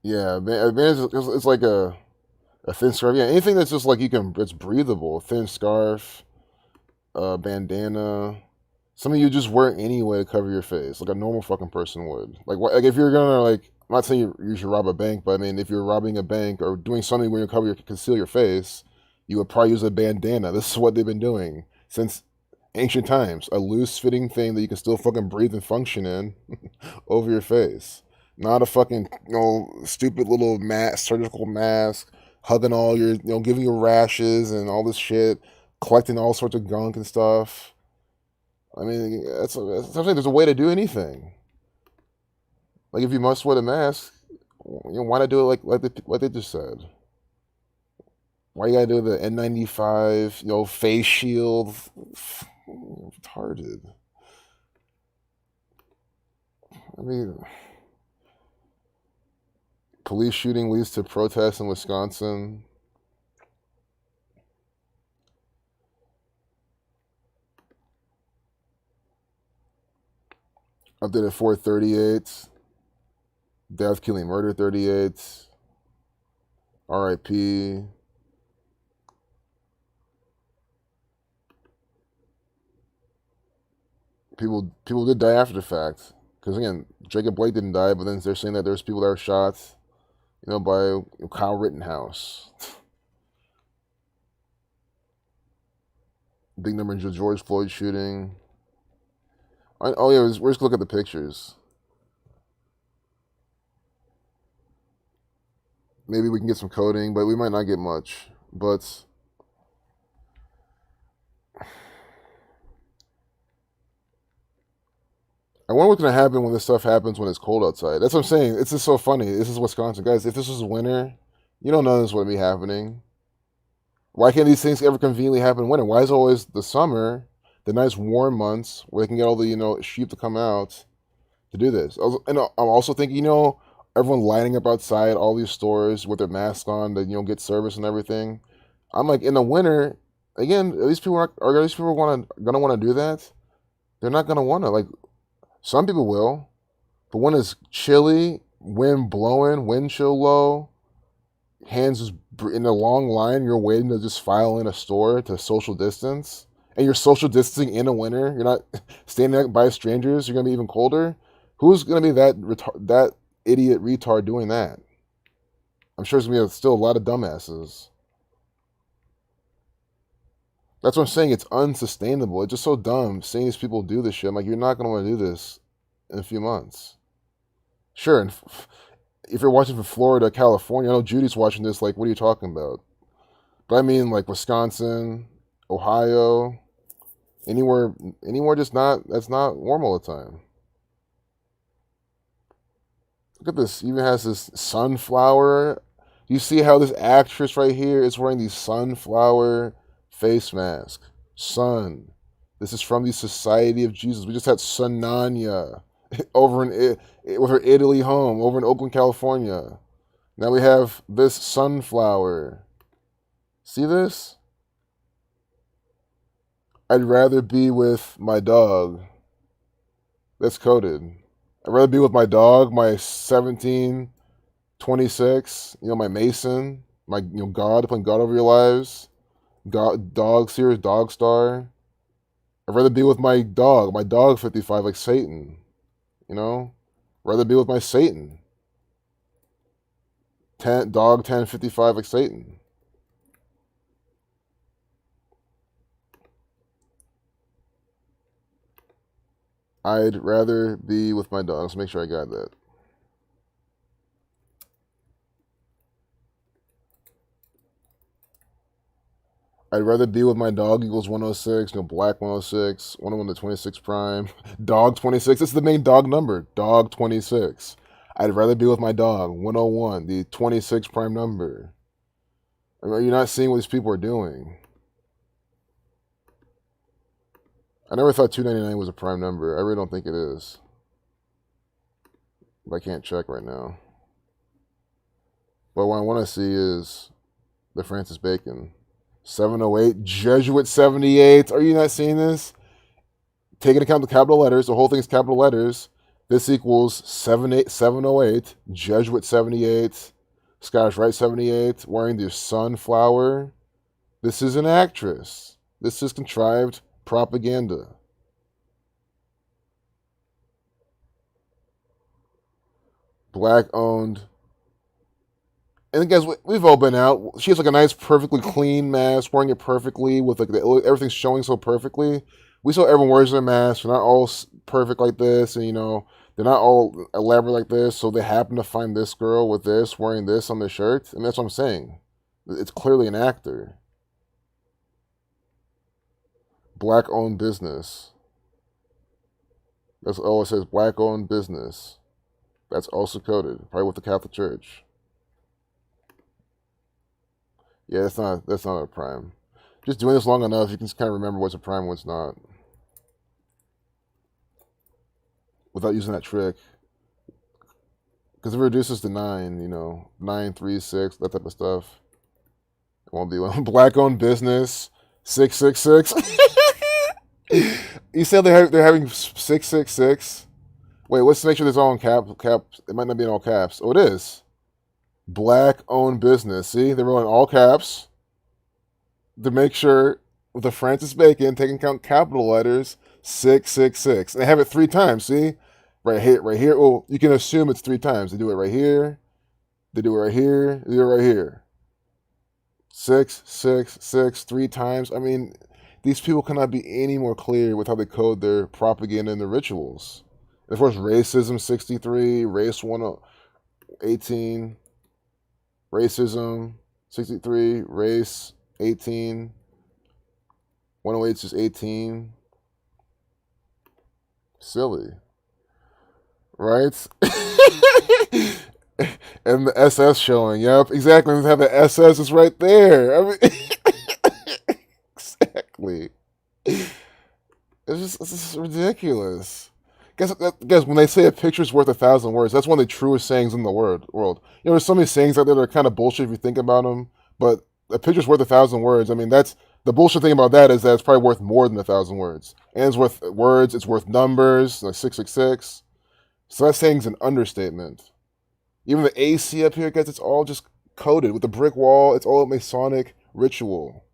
Yeah, man, it's like a thin scarf. Yeah, anything that's just like it's breathable. A thin scarf, bandana, something you just wear anyway to cover your face, like a normal fucking person would. Like if you're gonna like, I'm not saying you should rob a bank, but I mean if you're robbing a bank or doing something where you conceal your face, you would probably use a bandana. This is what they've been doing since ancient times. A loose fitting thing that you can still fucking breathe and function in over your face. Not a fucking stupid little mask, surgical mask, hugging all your giving you rashes and all this shit, collecting all sorts of gunk and stuff. I mean, that's what I'm saying. There's a way to do anything. Like if you must wear the mask, why not do it like they just said? Why you gotta do the N95, face shield? Retarded. I mean, police shooting leads to protests in Wisconsin. Updated 438. Death, killing, murder 38. R.I.P. People did die after the fact. Because again, Jacob Blake didn't die, but then they're saying that there's people that were shot, by Kyle Rittenhouse. Big number in the George Floyd shooting. Oh yeah, we're just look at the pictures. Maybe we can get some coding, but we might not get much. But I wonder what's gonna happen when this stuff happens when it's cold outside. That's what I'm saying. It's just so funny. This is Wisconsin, guys. If this was winter, you don't know this would be happening. Why can't these things ever conveniently happen in winter? Why is it always the summer, the nice warm months where they can get all the sheep to come out to do this? And I'm also thinking, everyone lining up outside all these stores with their masks on to get service and everything. I'm like, in the winter, again, these people are these people gonna want to do that? They're not gonna want to. Like, some people will, but when it's chilly, wind blowing, wind chill low, hands just in a long line, you're waiting to just file in a store to social distance, and you're social distancing in the winter. You're not standing there by strangers. You're gonna be even colder. Who's gonna be that idiot retard doing that? I'm sure there's gonna be still a lot of dumbasses. That's what I'm saying. It's unsustainable. It's just so dumb seeing these people do this shit. I'm like, you're not gonna want to do this in a few months. Sure, and if you're watching from Florida, California, I know Judy's watching this. Like, what are you talking about? But I mean, like Wisconsin, Ohio, anywhere just not that's not warm all the time. Look at this. It even has this sunflower. You see how this actress right here is wearing the sunflower face mask. Sun. This is from the Society of Jesus. We just had Sunanya over with her Italy home over in Oakland, California. Now we have this sunflower. See this? I'd rather be with my dog. That's coded. I'd rather be with my dog, my 1726, my Mason, my God, playing God over your lives. God, dog series, dog star. I'd rather be with my dog 55, like Satan. I'd rather be with my Satan. Dog 1055, like Satan. I'd rather be with my dog. Let's make sure I got that. I'd rather be with my dog equals 106, black 106, 101 to 26 prime, dog 26. This is the main dog number, dog 26. I'd rather be with my dog, 101, the 26 prime number. Are you not seeing what these people are doing? I never thought 299 was a prime number. I really don't think it is. But I can't check right now. But what I want to see is the Francis Bacon. 708, Jesuit 78. Are you not seeing this? Taking account the capital letters, the whole thing's capital letters. This equals 708, Jesuit 78, Scottish Rite 78, wearing the sunflower. This is an actress. This is contrived propaganda. Black owned. And guys, we've all been out. She has like a nice, perfectly clean mask, wearing it perfectly with like everything's showing so perfectly. We saw everyone wears their mask. They're not all perfect like this, and they're not all elaborate like this. So they happen to find this girl with this, wearing this on their shirt, and that's what I'm saying. It's clearly an actor. Black-owned business. That's all it says. Black-owned business. That's also coded, probably with the Catholic Church. Yeah, that's not a prime. Just doing this long enough, you can just kind of remember what's a prime and what's not. Without using that trick. Because if it reduces to 9, 9, 3, 6, that type of stuff. It won't be one. Black-owned business, 666. You said they're having 666. Wait, let's make sure this all in caps. It might not be in all caps. Oh, it is. Black-owned business. See, they wrote in all caps to make sure with the Francis Bacon taking count capital letters 666. And they have it 3 times. See, right here, right here. Well, you can assume it's 3 times. They do it right here. They do it right here. They do it right here. 666 3 times. I mean, these people cannot be any more clear with how they code their propaganda and their rituals. And of course, racism 63, race 18, racism 63, race 18, 108 is just 18. Silly, right? And the SS showing. Yep, exactly. We have the SS is right there. I mean, exactly. It's just ridiculous. Guys, when they say a picture's worth 1,000 words, that's one of the truest sayings in the world. You know, there's so many sayings out there that are kind of bullshit if you think about them, but a picture's worth 1,000 words. I mean, that's the bullshit thing about that is that it's probably worth more than 1,000 words. And it's worth words, it's worth numbers, like 666. So that saying's an understatement. Even the AC up here, guys, it's all just coded with the brick wall. It's all a Masonic ritual.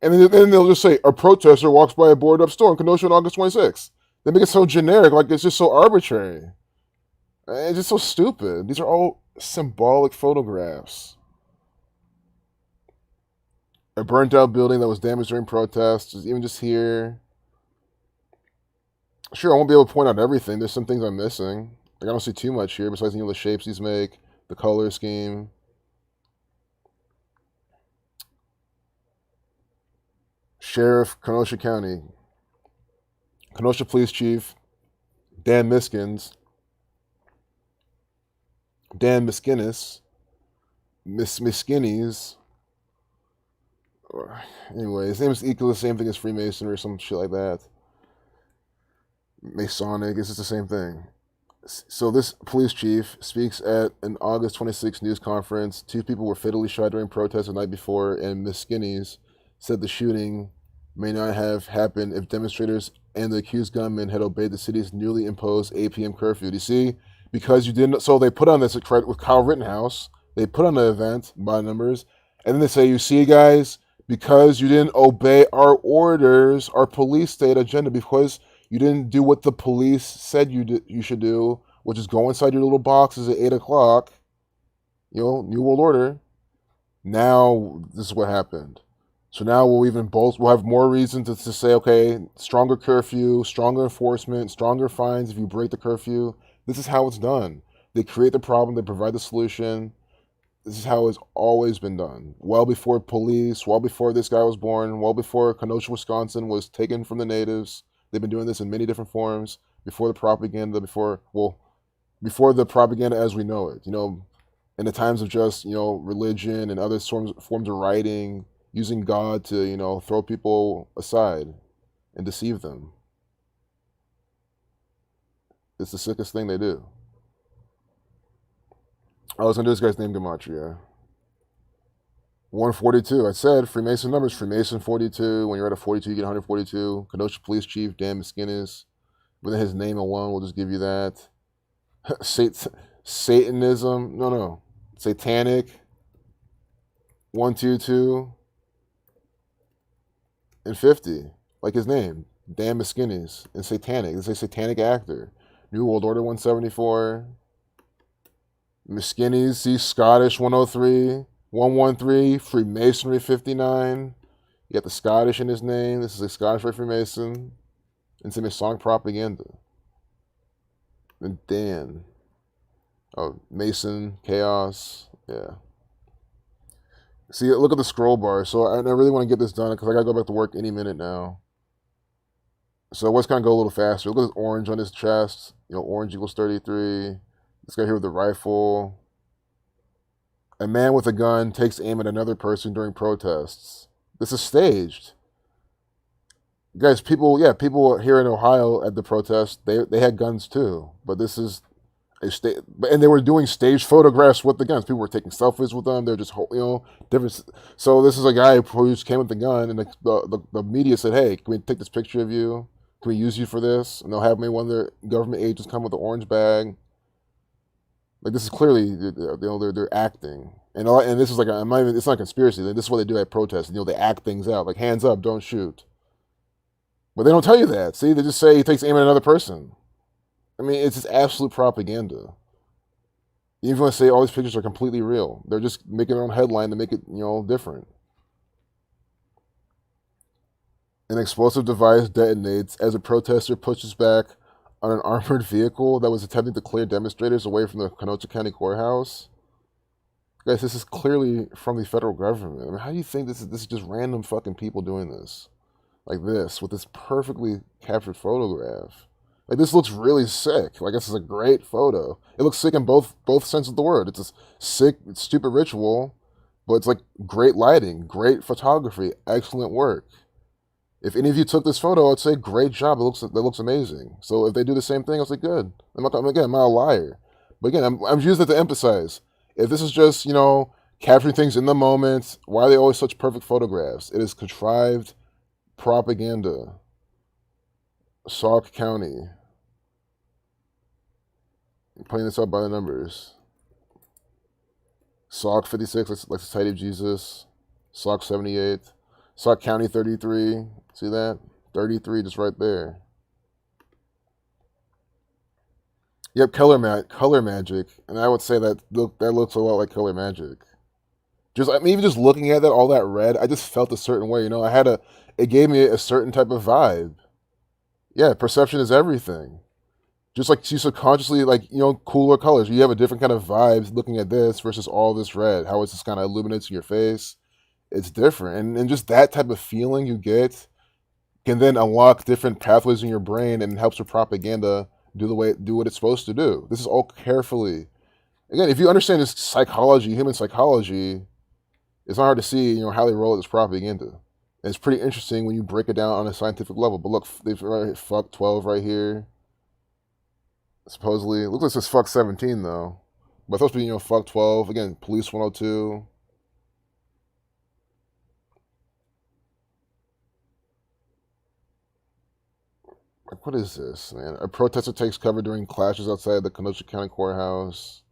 And then they'll just say, a protester walks by a boarded up store in Kenosha on August 26th. They make it so generic, like it's just so arbitrary. It's just so stupid. These are all symbolic photographs. A burnt out building that was damaged during protests, even just here. Sure, I won't be able to point out everything. There's some things I'm missing. Like I don't see too much here besides the shapes these make, the color scheme. Sheriff, Kenosha County. Kenosha Police Chief, Dan Miskins. Dan Miskinnis. Miskinnies. Anyway, his name is equal to the same thing as Freemason or some shit like that. Masonic, it's just the same thing. So this police chief speaks at an August 26th news conference. 2 people were fatally shot during protests the night before, and Miss Skinnies said the shooting may not have happened if demonstrators and the accused gunman had obeyed the city's newly imposed 8 p.m. curfew. Do you see? Because you didn't. So they put on this with Kyle Rittenhouse. They put on the event by numbers, and then they say, "You see, guys, because you didn't obey our orders, our police state agenda, because." You didn't do what the police said you should do, which is go inside your little boxes at 8 o'clock. You know, New World Order. Now, this is what happened. So now we'll have more reason to say, okay, stronger curfew, stronger enforcement, stronger fines if you break the curfew. This is how it's done. They create the problem, they provide the solution. This is how it's always been done. Well before police, well before this guy was born, well before Kenosha, Wisconsin was taken from the natives. They've been doing this in many different forms before the propaganda, before the propaganda as we know it. You know, in the times of just, religion and other forms of writing, using God to, throw people aside and deceive them. It's the sickest thing they do. I was going to do this guy's name, Gematria. 142. I said Freemason numbers. Freemason 42. When you're at a 42, you get 142. Kenosha Police Chief Dan Miskinnis. Within his name alone, we'll just give you that. Satanism. No. Satanic. 122. And 50. Like his name. Dan Miskinnis. And Satanic. This is a Satanic actor. New World Order 174. Miskinnis. See Scottish 103. 113, Freemasonry 59. You got the Scottish in his name. This is a Scottish Rite Freemason. And some Masonic propaganda. And Dan. Oh, Mason, Chaos. Yeah. See, look at the scroll bar. So I really want to get this done because I got to go back to work any minute now. So let's kind of go a little faster. Look at this orange on his chest. Orange equals 33. This guy here with the rifle. A man with a gun takes aim at another person during protests. This is staged. Guys, people here in Ohio at the protest, they had guns too. But this is and they were doing staged photographs with the guns. People were taking selfies with them. They're just, different. So this is a guy who just came with the gun, and the media said, "Hey, can we take this picture of you? Can we use you for this?" And they'll have one of their government agents come with an orange bag. Like this is clearly, they're acting, and this is like it's not a conspiracy. Like, this is what they do at protests. They act things out, like hands up, don't shoot. But they don't tell you that. See, they just say he takes aim at another person. I mean, it's just absolute propaganda. Even if you want to say all these pictures are completely real, they're just making their own headline to make it, different. An explosive device detonates as a protester pushes back on an armored vehicle that was attempting to clear demonstrators away from the Kenosha County Courthouse. Guys, this is clearly from the federal government. I mean, how do you think this is just random fucking people doing this? Like this, with this perfectly captured photograph. Like this looks really sick. Like this is a great photo. It looks sick in both senses of the word. It's a sick, stupid ritual, but it's like great lighting, great photography, excellent work. If any of you took this photo, I'd say great job. That looks amazing. So if they do the same thing, I'll say good. I'm not a liar. But again, I'm using it to emphasize. If this is just, capturing things in the moment, why are they always such perfect photographs? It is contrived propaganda. Sauk County. I'm putting this up by the numbers. Sauk 56, like Society of Jesus. Sauk 78. Sauk County 33. See that? 33 just right there. Yep, color magic. And I would say that looks a lot like color magic. Even just looking at that, all that red, I just felt a certain way. It gave me a certain type of vibe. Yeah, perception is everything. Just like you subconsciously, cooler colors. You have a different kind of vibes looking at this versus all this red. How it's just kind of illuminates your face. It's different. And just that type of feeling you get can then unlock different pathways in your brain and helps your propaganda do what it's supposed to do. This is all carefully. Again, if you understand this psychology, human psychology, it's not hard to see, how they roll this propaganda. And it's pretty interesting when you break it down on a scientific level. But look, they've fuck 12 right here. Supposedly, it looks like it says fuck 17 though. But it's supposed to be, fuck 12. Again, police 102. Like, what is this, man? A protester takes cover during clashes outside the Kenosha County Courthouse.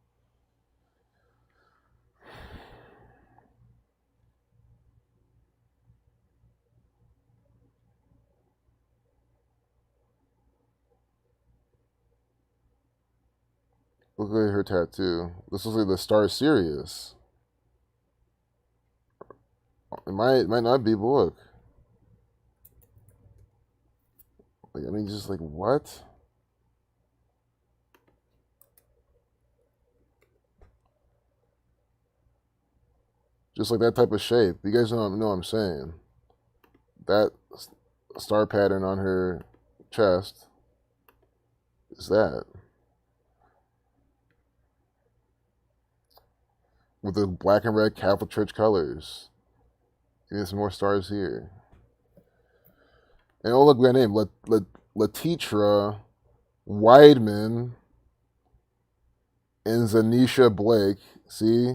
Look at her tattoo. This looks like the Star Sirius. It might not be, but look. Like, I mean, just like, what? Just like that type of shape. You guys know what I'm saying. That star pattern on her chest is that. With the black and red Catholic Church colors. There's some more stars here. And oh, look, that name. Latitra Weidman and Zanisha Blake. See?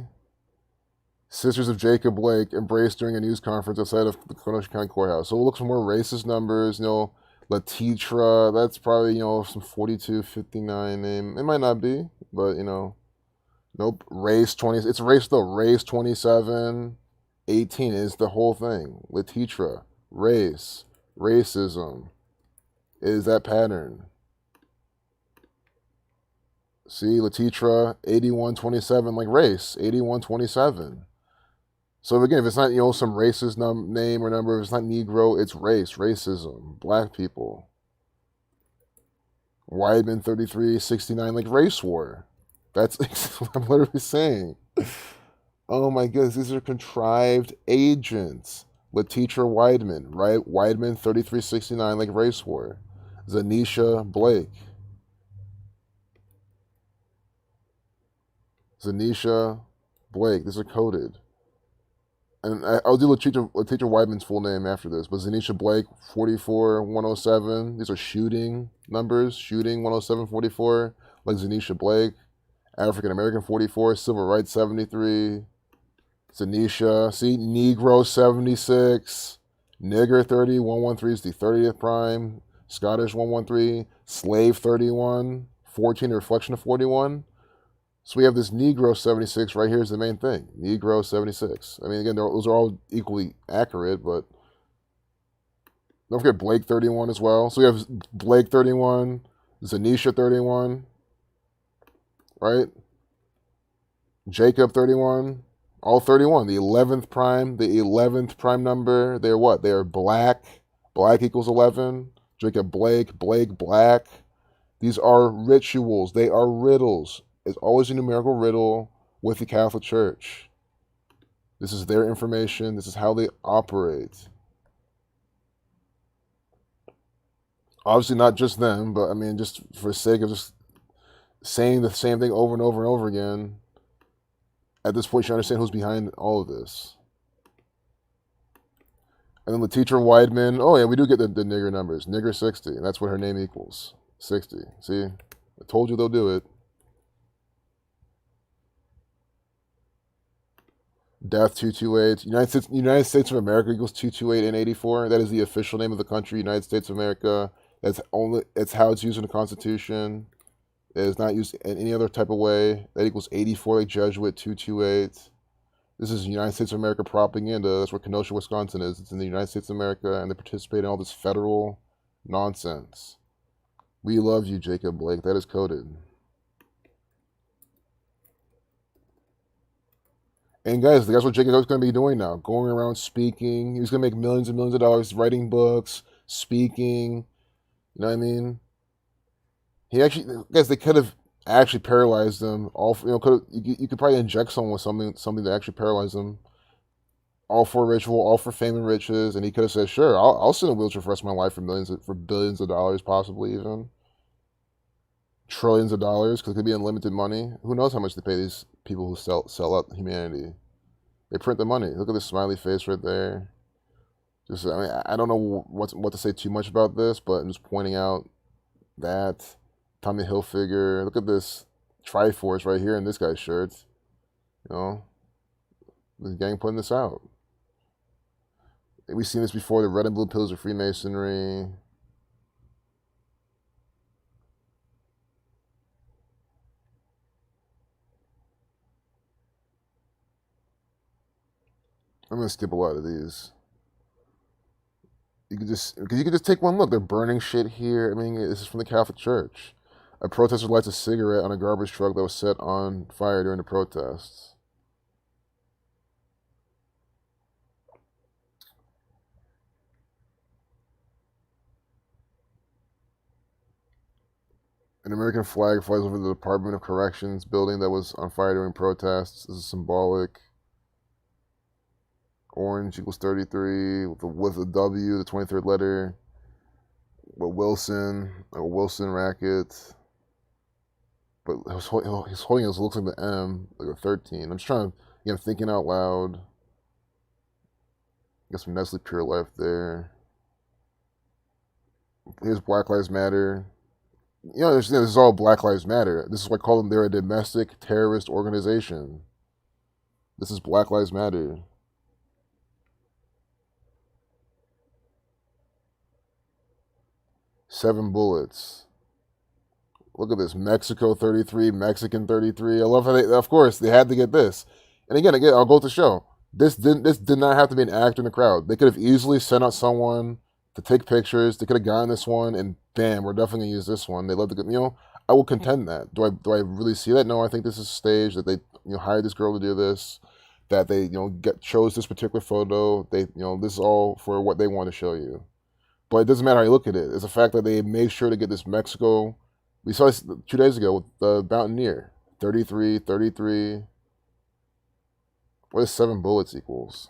Sisters of Jacob Blake embraced during a news conference outside of the Kenosha County Courthouse. So we'll look for more racist numbers. Latitra, that's probably, some 4259 name. It might not be, but, nope. Race 20, it's race though. Race 27, 18 is the whole thing. Latitra, race, racism is that pattern. See, Latitra, 8127, like race, 8127. So again, if it's not, some racist name or number, if it's not Negro, it's race, racism, black people. Weidman 3369, like race war. That's what I'm literally saying. Oh my goodness, these are contrived agents. Latitra Weidman, right? Weidman 3369, like race war. Zanisha Blake. Zanisha Blake, these are coded. And I'll do Latitra Weidman's full name after this, but Zanisha Blake, 44107. These are shooting numbers. Shooting 10744, like Zanisha Blake. African American 44, Civil Rights 73. Zanisha, see, Negro 76. Nigger 30, 113 is the 30th prime. Scottish 113. Slave 31. 14, a reflection of 41. So we have this Negro 76 right here is the main thing. Negro 76. I mean, again, those are all equally accurate, but don't forget Blake 31 as well. So we have Blake 31, Zanisha 31, right? Jacob 31, all 31. The 11th prime number. They're what? They're black. Black equals 11. Jacob Blake, Blake black. These are rituals. They are riddles. It's always a numerical riddle with the Catholic Church. This is their information. This is how they operate. Obviously, not just them, but I mean, just for the sake of just saying the same thing over and over and over again, at this point, you understand who's behind all of this. And then the teacher Weidman, oh yeah, we do get the nigger numbers. Nigger 60, and that's what her name equals. 60. See? I told you they'll do it. Death 228. United States of America equals 228 and 84. That is the official name of the country, United States of America. It's how it's used in the Constitution. It is not used in any other type of way. That equals 84 like Jesuit 228. This is United States of America propaganda. That's where Kenosha, Wisconsin is. It's in the United States of America, and they participate in all this federal nonsense. We love you, Jacob Blake. That is coded. And guys, that's what Jacob is going to be doing now. Going around speaking. He's going to make millions and millions of dollars writing books, speaking. You know what I mean? He actually, guys, they could have actually paralyzed them. You could probably inject someone with something to actually paralyze them. All for ritual, all for fame and riches, and he could have said, "Sure, I'll sit in a wheelchair for the rest of my life for billions of dollars, possibly even trillions of dollars, because it could be unlimited money. Who knows how much they pay these people who sell out humanity? They print the money. Look at this smiley face right there. Just, I mean, I don't know what to say too much about this, but I'm just pointing out that Tommy Hilfiger. Look at this Triforce right here in this guy's shirt. You know, the gang putting this out. We've seen this before. The red and blue pills of Freemasonry. I'm gonna skip a lot of these. You could just take one look. They're burning shit here. I mean, this is from the Catholic Church. A protester lights a cigarette on a garbage truck that was set on fire during the protests. An American flag flies over the Department of Corrections building that was on fire during protests. This is symbolic. Orange equals 33 with a W, the 23rd letter. But Wilson, like a Wilson racket. But he's holding it looks like the M, like a 13. I'm just trying to, again, thinking out loud. Got some Nestle Pure Life there. Here's Black Lives Matter. You know, this is all Black Lives Matter. This is why I call them, they're a domestic terrorist organization. This is Black Lives Matter. Seven bullets. Look at this. Mexico 33, Mexican 33. I love how of course, they had to get this. And again, I'll go to show. This did not have to be an actor in the crowd. They could have easily sent out someone to take pictures. They could have gotten this one, and bam, we're definitely gonna use this one. They love to, I will contend that. Do I really see that? No, I think this is staged. That they, hired this girl to do this. That they, chose this particular photo. They, this is all for what they want to show you. But it doesn't matter how you look at it. It's the fact that they made sure to get this Mexico. We saw this 2 days ago with the Mountaineer. 33, 33. What is 7 bullets equals?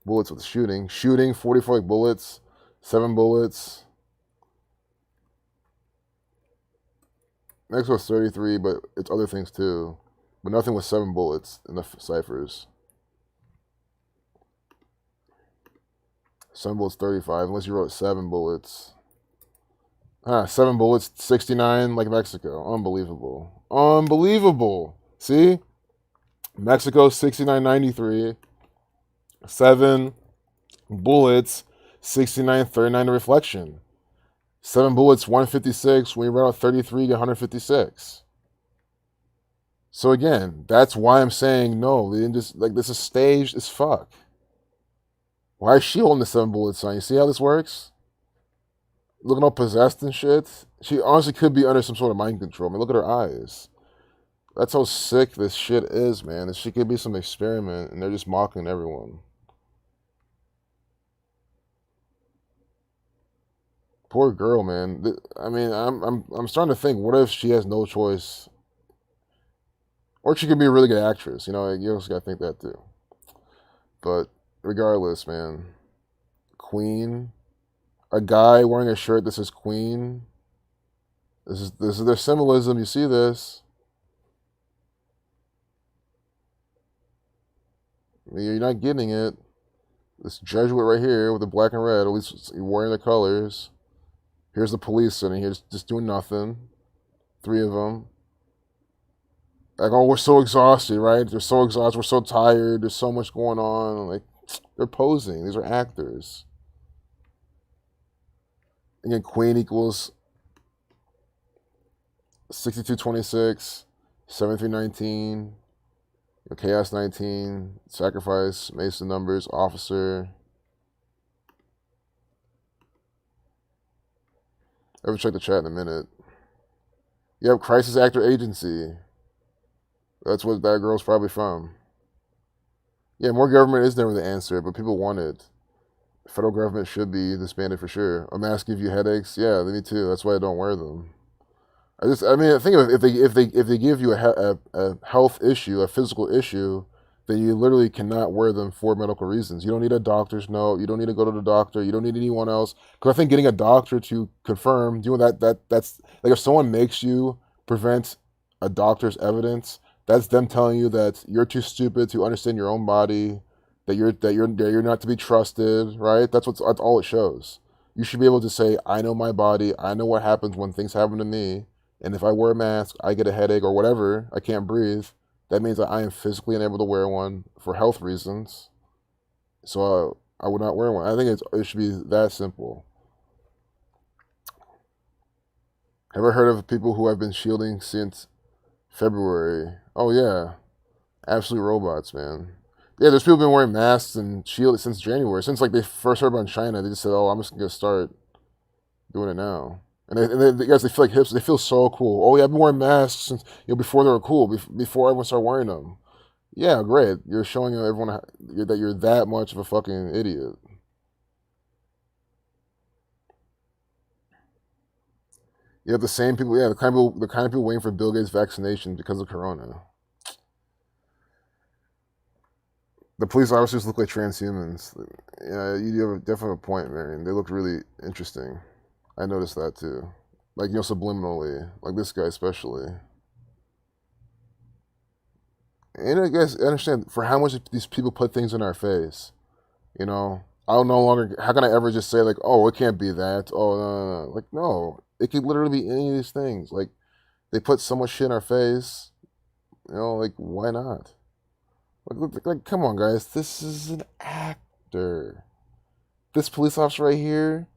Bullets with shooting. Shooting, 44 bullets. 7 bullets. Mexico's 33, but it's other things too. But nothing with 7 bullets in the ciphers. 7 bullets, 35, unless you wrote 7 bullets. 7 bullets, 69, like Mexico. Unbelievable. Unbelievable. See? Mexico, 69.93. 7 bullets, 69.39 reflection. 7 bullets, 156. When you run out 33, you get 156. So again, that's why I'm saying no. They didn't just like this is staged as fuck. Why is she holding the 7 bullets on? You see how this works? Looking all possessed and shit. She honestly could be under some sort of mind control. I mean, look at her eyes. That's how sick this shit is, man. This shit could be some experiment, and they're just mocking everyone. Poor girl, man. I mean, I'm starting to think, what if she has no choice, or she could be a really good actress? You know, you also gotta think that too. But regardless, man, Queen, a guy wearing a shirt that says Queen. This is their symbolism. You see this? I mean, you're not getting it. This Jesuit right here with the black and red. At least he's wearing the colors. Here's the police sitting here just doing nothing. 3 of them. Like, oh, we're so exhausted, right? They're so exhausted. We're so tired. There's so much going on. Like, they're posing. These are actors. Again, Queen equals 6226, 7319, Chaos 19, Sacrifice, Mason numbers, Officer. Ever check the chat in a minute. Yep, Crisis Actor Agency. That's what that girl's probably from. Yeah, more government is never the answer, but people want it. Federal government should be disbanded for sure. A mask give you headaches? Yeah, me too. That's why I don't wear them. I mean, think of it, if they give you a health issue, a physical issue, then you literally cannot wear them for medical reasons. You don't need a doctor's note. You don't need to go to the doctor. You don't need anyone else. Because I think getting a doctor to confirm, you know, that's like if someone makes you prevent a doctor's evidence, that's them telling you that you're too stupid to understand your own body, that you're not to be trusted, right? That's all it shows. You should be able to say, I know my body. I know what happens when things happen to me. And if I wear a mask, I get a headache or whatever, I can't breathe, that means that I am physically unable to wear one for health reasons. So I would not wear one. I think it should be that simple. Have I heard of people who have been shielding since February? Oh, yeah. Absolute robots, man. Yeah, there's people been wearing masks and shields since January. Since like they first heard about China, they just said, "Oh, I'm just gonna start doing it now." And guys, they feel like hips. They feel so cool. Oh yeah, I've been wearing masks since before they were cool. Before everyone started wearing them. Yeah, great. You're showing everyone that you're that much of a fucking idiot. You have the same people. Yeah, the kind of people waiting for Bill Gates' vaccination because of Corona. The police officers look like transhumans. Yeah, you have definitely a point, Marion. They look really interesting. I noticed that too. Like, subliminally. Like this guy especially. And I guess I understand for how much these people put things in our face. You know, I'll no longer. How can I ever just say like, oh, it can't be that? Oh, no. Like, no, it could literally be any of these things. Like, they put so much shit in our face. Like, why not? Like, come on, guys. This is an actor. This police officer right here.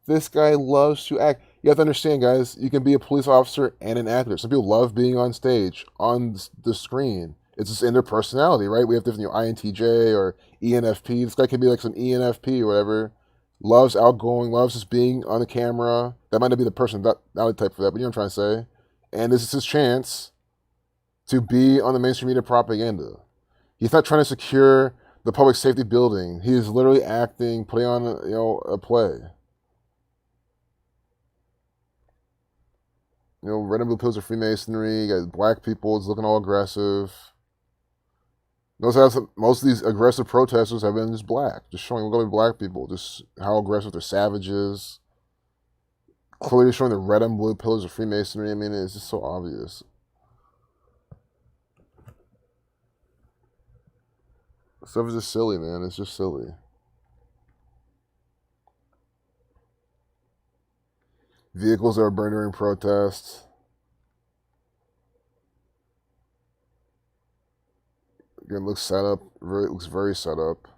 This guy loves to act. You have to understand, guys, you can be a police officer and an actor. Some people love being on stage, on the screen. It's just in their personality, right? We have different, INTJ or ENFP. This guy can be like some ENFP or whatever. Loves outgoing, loves just being on the camera. That might not be the personality type for that, but you know what I'm trying to say. And this is his chance to be on the mainstream media propaganda. He's not trying to secure the public safety building. He is literally acting, putting on a play. Red and blue pills are Freemasonry. You got black people. It's looking all aggressive. Notice how most of these aggressive protesters have been just black. Just showing, look at black people. Just how aggressive they're savages. Clearly showing the red and blue pillars of Freemasonry. I mean, it's just so obvious. Stuff is just silly, man. It's just silly. Vehicles that are burned during protests. Again, looks set up. Looks very set up.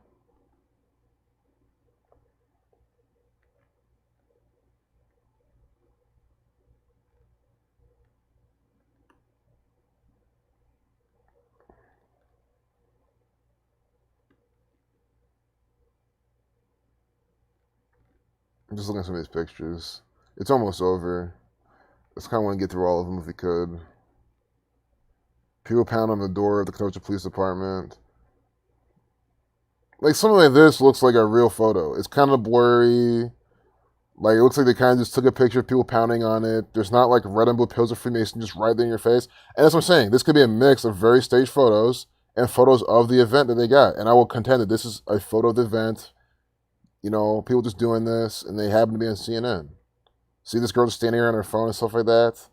I'm just looking at some of these pictures. It's almost over. I just kind of want to get through all of them if we could. People pound on the door of the Kenosha Police Department. Like, something like this looks like a real photo. It's kind of blurry. Like, it looks like they kind of just took a picture of people pounding on it. There's not like red and blue pills of Freemason just right there in your face. And that's what I'm saying. This could be a mix of very staged photos and photos of the event that they got. And I will contend that this is a photo of the event. You know, people just doing this, and they happen to be on CNN. See this girl just standing here on her phone and stuff like that?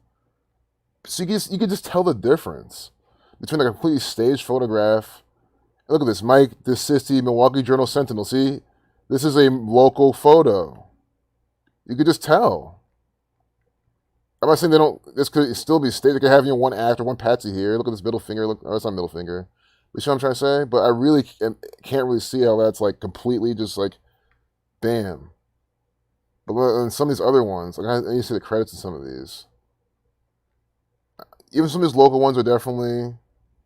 So you can just tell the difference between a completely staged photograph. Look at this, Mike DeSisti, Milwaukee Journal Sentinel. See, this is a local photo. You could just tell. I'm not saying they don't. This could still be staged. They could have one actor, one patsy here. Look at this middle finger. Look, oh, that's not middle finger. You see what I'm trying to say? But I really can't really see how that's like completely just like, bam. But in some of these other ones, like I need to see the credits in some of these. Even some of these local ones are definitely.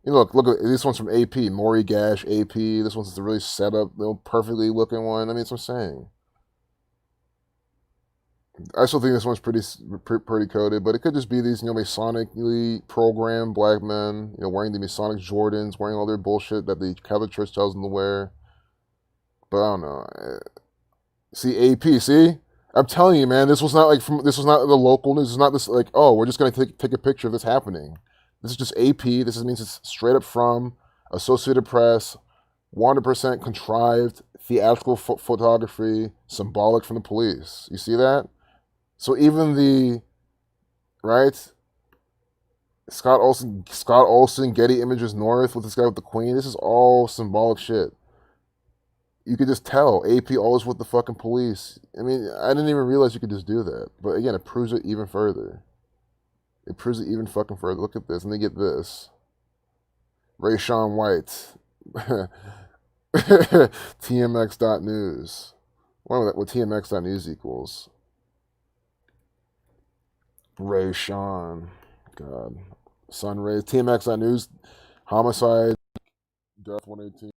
You know, look at this one's from AP, Maury Gash, AP. This one's a really set up, perfectly looking one. I mean, that's what I'm saying. I still think this one's pretty coded, but it could just be these, Masonically programmed black men, wearing the Masonic Jordans, wearing all their bullshit that the Catholic Church tells them to wear. But I don't know. See, AP, see? I'm telling you, man, this was not the local news. This is not this like, oh, we're just gonna take a picture of this happening. This is just AP. This means it's straight up from Associated Press, 100% contrived theatrical photography, symbolic from the police. You see that? So even right, Scott Olsen, Getty Images North with this guy with the Queen. This is all symbolic shit. You could just tell AP always with the fucking police. I mean, I didn't even realize you could just do that. But again, it proves it even further. It proves it even fucking further. Look at this, and they get this. Ray Sean White. TMX.news. I wonder what TMX.news equals. Ray Sean. God. Sunrays. TMX.news. Homicide. Death 118.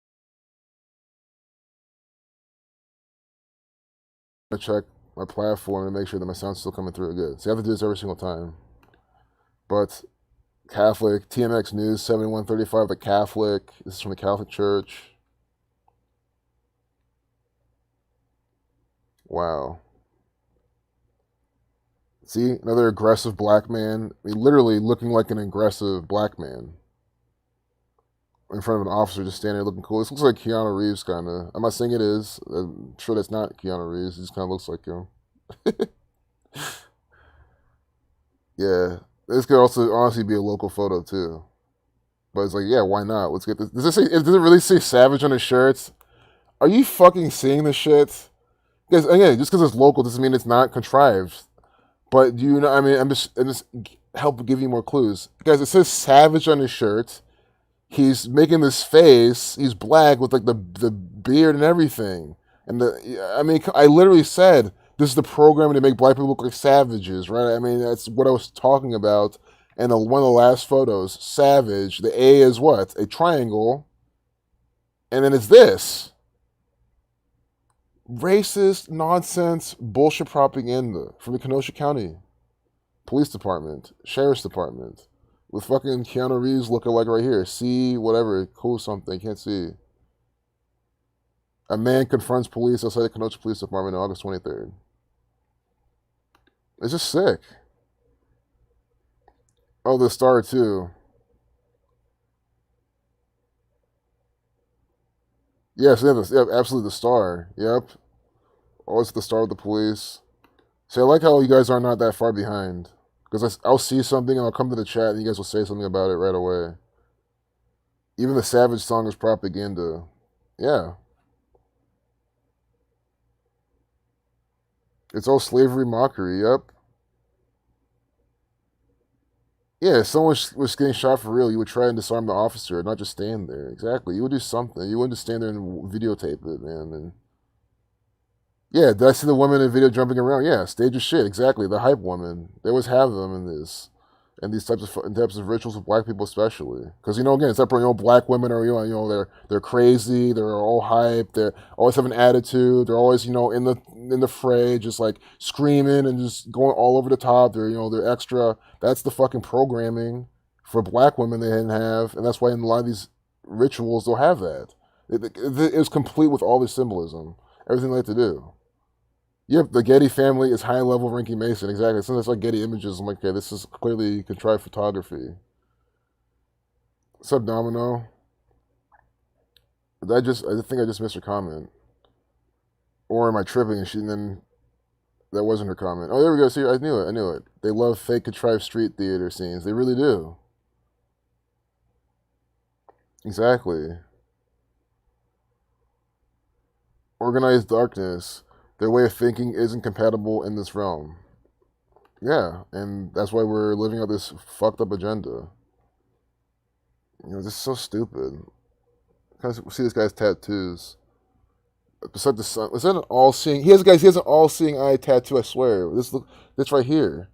I check my platform to make sure that my sound's still coming through good. So I have to do this every single time. But Catholic, TMX News 7135, the Catholic. This is from the Catholic Church. Wow. See, another aggressive black man. I mean, literally looking like an aggressive black man in front of an officer just standing there looking cool. This looks like Keanu Reeves, kind of. I'm not saying it is. I'm sure that's not Keanu Reeves. He just kind of looks like him. Yeah. This could also honestly be a local photo, too. But it's like, yeah, why not? Let's get this. Does it really say Savage on his shirts? Are you fucking seeing this shit? Because, again, just because it's local doesn't mean it's not contrived. But do you know, I mean, I'm just help give you more clues. Guys, it says Savage on his shirt. He's making this face. He's black with like the beard and everything. And I literally said this is the program to make black people look like savages, right? I mean, that's what I was talking about. And one of the last photos, Savage. The A is what? A triangle. And then it's this racist nonsense bullshit propaganda from the Kenosha County Police Department, Sheriff's Department. With fucking Keanu Reeves looking like right here. See, whatever, cool something, can't see. A man confronts police outside the Kenosha Police Department on August 23rd. It's just sick. Oh, the Star, too. Yes, yeah, absolutely the Star. Yep. Always the Star of the police. See, I like how you guys are not that far behind. Because I'll see something and I'll come to the chat and you guys will say something about it right away. Even the Savage song is propaganda. Yeah. It's all slavery mockery, yep. Yeah, if someone was getting shot for real, you would try and disarm the officer, not just stand there. Exactly. You would do something. You wouldn't just stand there and videotape it, man. And yeah, did I see the woman in the video jumping around? Yeah, stage of shit. Exactly. The hype woman. They always have them in these types of rituals with black people, especially. Because again, it's that black women are they're crazy. They're all hype. They always have an attitude. They're always in the in the fray, just like screaming and just going all over the top. They're extra. That's the fucking programming for black women they didn't have, and that's why in a lot of these rituals they'll have that. It was complete with all the symbolism, everything they like to do. Yep, the Getty family is high level Ricky Mason. Exactly. Sometimes like Getty Images, I'm like, okay, this is clearly contrived photography. What's up, Domino? I think I just missed her comment. Or am I tripping? And then that wasn't her comment. Oh, there we go. See, I knew it. They love fake contrived street theater scenes. They really do. Exactly. Organized darkness. Their way of thinking isn't compatible in this realm. Yeah, and that's why we're living out this fucked up agenda. This is so stupid. See this guy's tattoos. Beside the sun, is that an all-seeing? He has an all-seeing eye tattoo. I swear. This right here.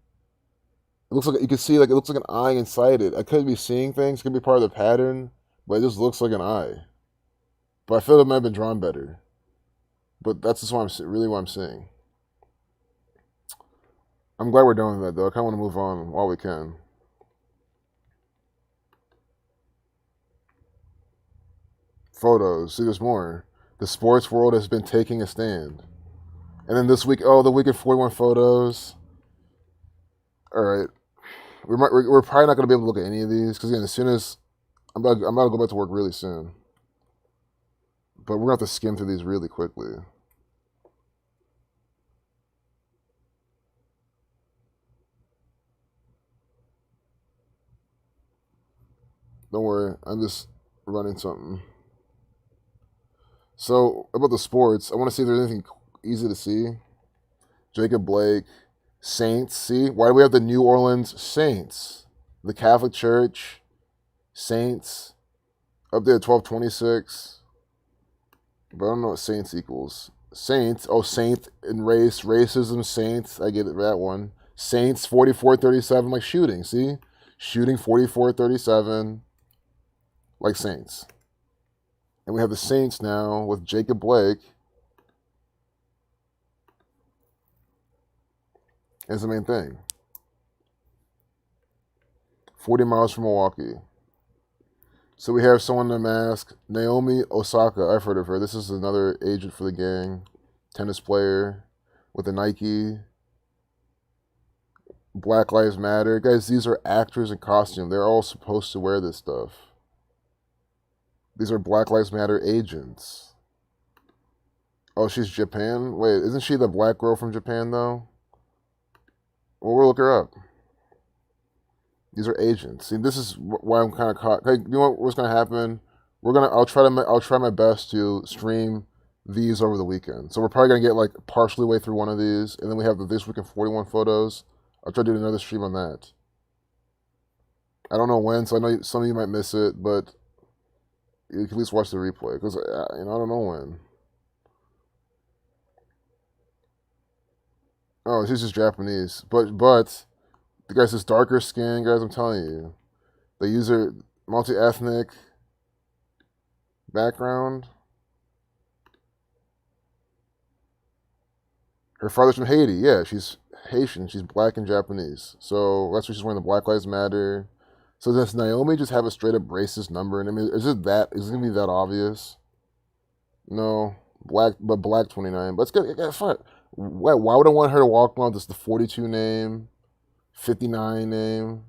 It looks like you can see it looks like an eye inside it. I could be seeing things. It could be part of the pattern, but it just looks like an eye. But I feel it might have been drawn better. But that's just what I'm seeing. I'm glad we're doing that though. I kind of want to move on while we can. Photos. See, there's more. The sports world has been taking a stand. And then this week, the week of 41 photos. All right, we're probably not going to be able to look at any of these because again, as soon as I'm about to go back to work really soon. But we're going to have to skim through these really quickly. Don't worry, I'm just running something. So, about the sports, I want to see if there's anything easy to see. Jacob Blake, Saints, see? Why do we have the New Orleans Saints? The Catholic Church, Saints, up there at 1226. But I don't know what Saints equals. Saints, Saint in race, racism, Saints, I get it, that one. Saints, 4437, like shooting, see? Shooting 4437, like Saints. And we have the Saints now with Jacob Blake as the main thing. 40 miles from Milwaukee. So we have someone in a mask. Naomi Osaka, I've heard of her. This is another agent for the gang. Tennis player with a Nike. Black Lives Matter. Guys, these are actors in costume. They're all supposed to wear this stuff. These are Black Lives Matter agents. Oh, she's Japan? Wait, isn't she the black girl from Japan, though? Well, we'll look her up. These are agents. See, this is why I'm kind of caught. Hey, you know what's going to happen? I'll try my best to stream these over the weekend. So we're probably going to get like partially way through one of these, and then we have the This Week in 41 photos. I'll try to do another stream on that. I don't know when, so I know some of you might miss it, but you can at least watch the replay because I don't know when. Oh, she's just Japanese, but the guy's this darker skin, guys. I'm telling you, they use her multi-ethnic background. Her father's from Haiti. Yeah, she's Haitian. She's black and Japanese. So that's why she's wearing the Black Lives Matter. So does Naomi just have a straight up racist number? And I mean, is it gonna be that obvious? No, black 29. But it's good. Yeah, fine. Why would I want her to walk around with the 42 name, 59 name?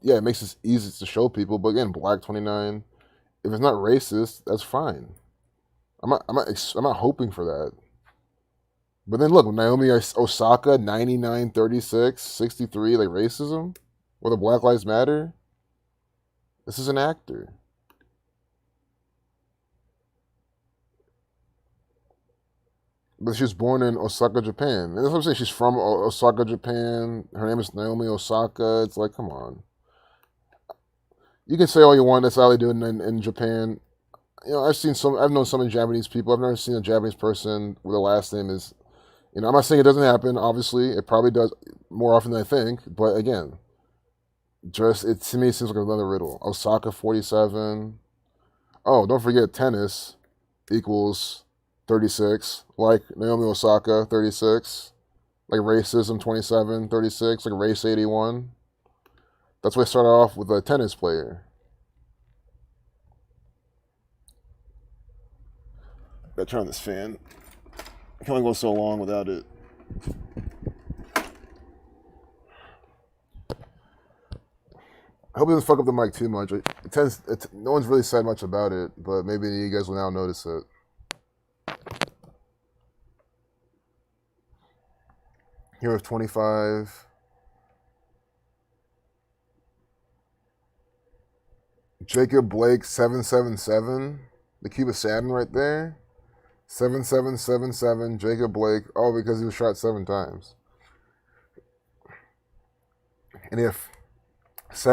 It makes it easy to show people. But again, black 29. If it's not racist, that's fine. I'm not hoping for that. But then look, Naomi Osaka, 99, 36, 63, like racism? Or the Black Lives Matter? This is an actor. But she was born in Osaka, Japan. And that's what I'm saying. She's from Osaka, Japan. Her name is Naomi Osaka. It's like, come on. You can say all you want. That's how they do it in Japan. I've known some Japanese people. I've never seen a Japanese person where the last name is, I'm not saying it doesn't happen. Obviously, it probably does more often than I think. But again, to me, it seems like another riddle. Osaka 47. Oh, don't forget tennis equals 36. Like Naomi Osaka, 36. Like racism, 27, 36. Like race, 81. That's why I started off with a tennis player. Gotta turn on this fan. I can only go so long without it. I hope it doesn't fuck up the mic too much. No one's really said much about it, but maybe you guys will now notice it. Here with 25. Jacob Blake 777. The cube of Saturn right there. 7777. Jacob Blake. Oh, because he was shot 7 times. And if this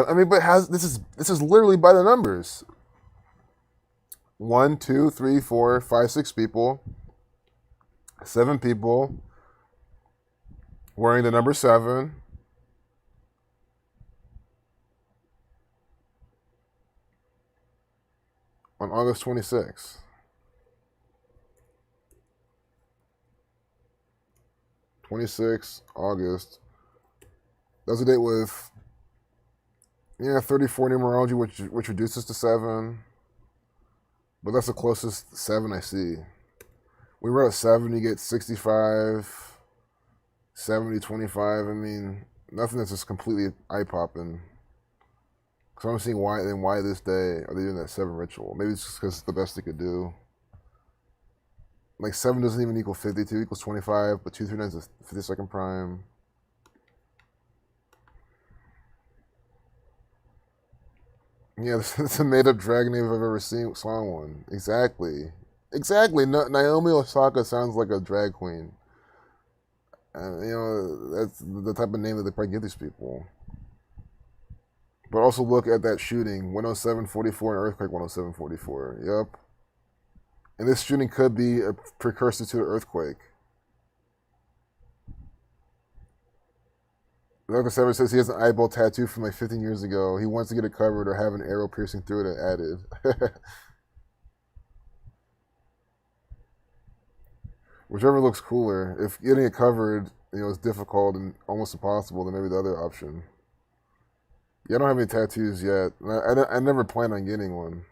is literally by the numbers. 1, 2, 3, 4, 5, 6 people. 7 people wearing the number 7. On August 26th. August. That was a date with 34 numerology, which reduces to 7. But that's the closest 7 I see. We wrote 7, you get 65, 70, 25. I mean, nothing that's just completely eye-popping. So I'm seeing why this day are they doing that 7 ritual? Maybe it's just because it's the best they could do. Like 7 doesn't even equal 52, equals 25, but 239 is a 52nd prime. Yeah, it's a made-up dragon name if I've ever saw one. Exactly. Naomi Osaka sounds like a drag queen. That's the type of name that they probably give these people. But also look at that shooting, 10744 and earthquake 10744. Yep. And this shooting could be a precursor to an earthquake. Dr. Sever says he has an eyeball tattoo from like 15 years ago. He wants to get it covered or have an arrow piercing through it added. Whichever looks cooler. If getting it covered, is difficult and almost impossible, then maybe the other option. Yeah, I don't have any tattoos yet. I never plan on getting one.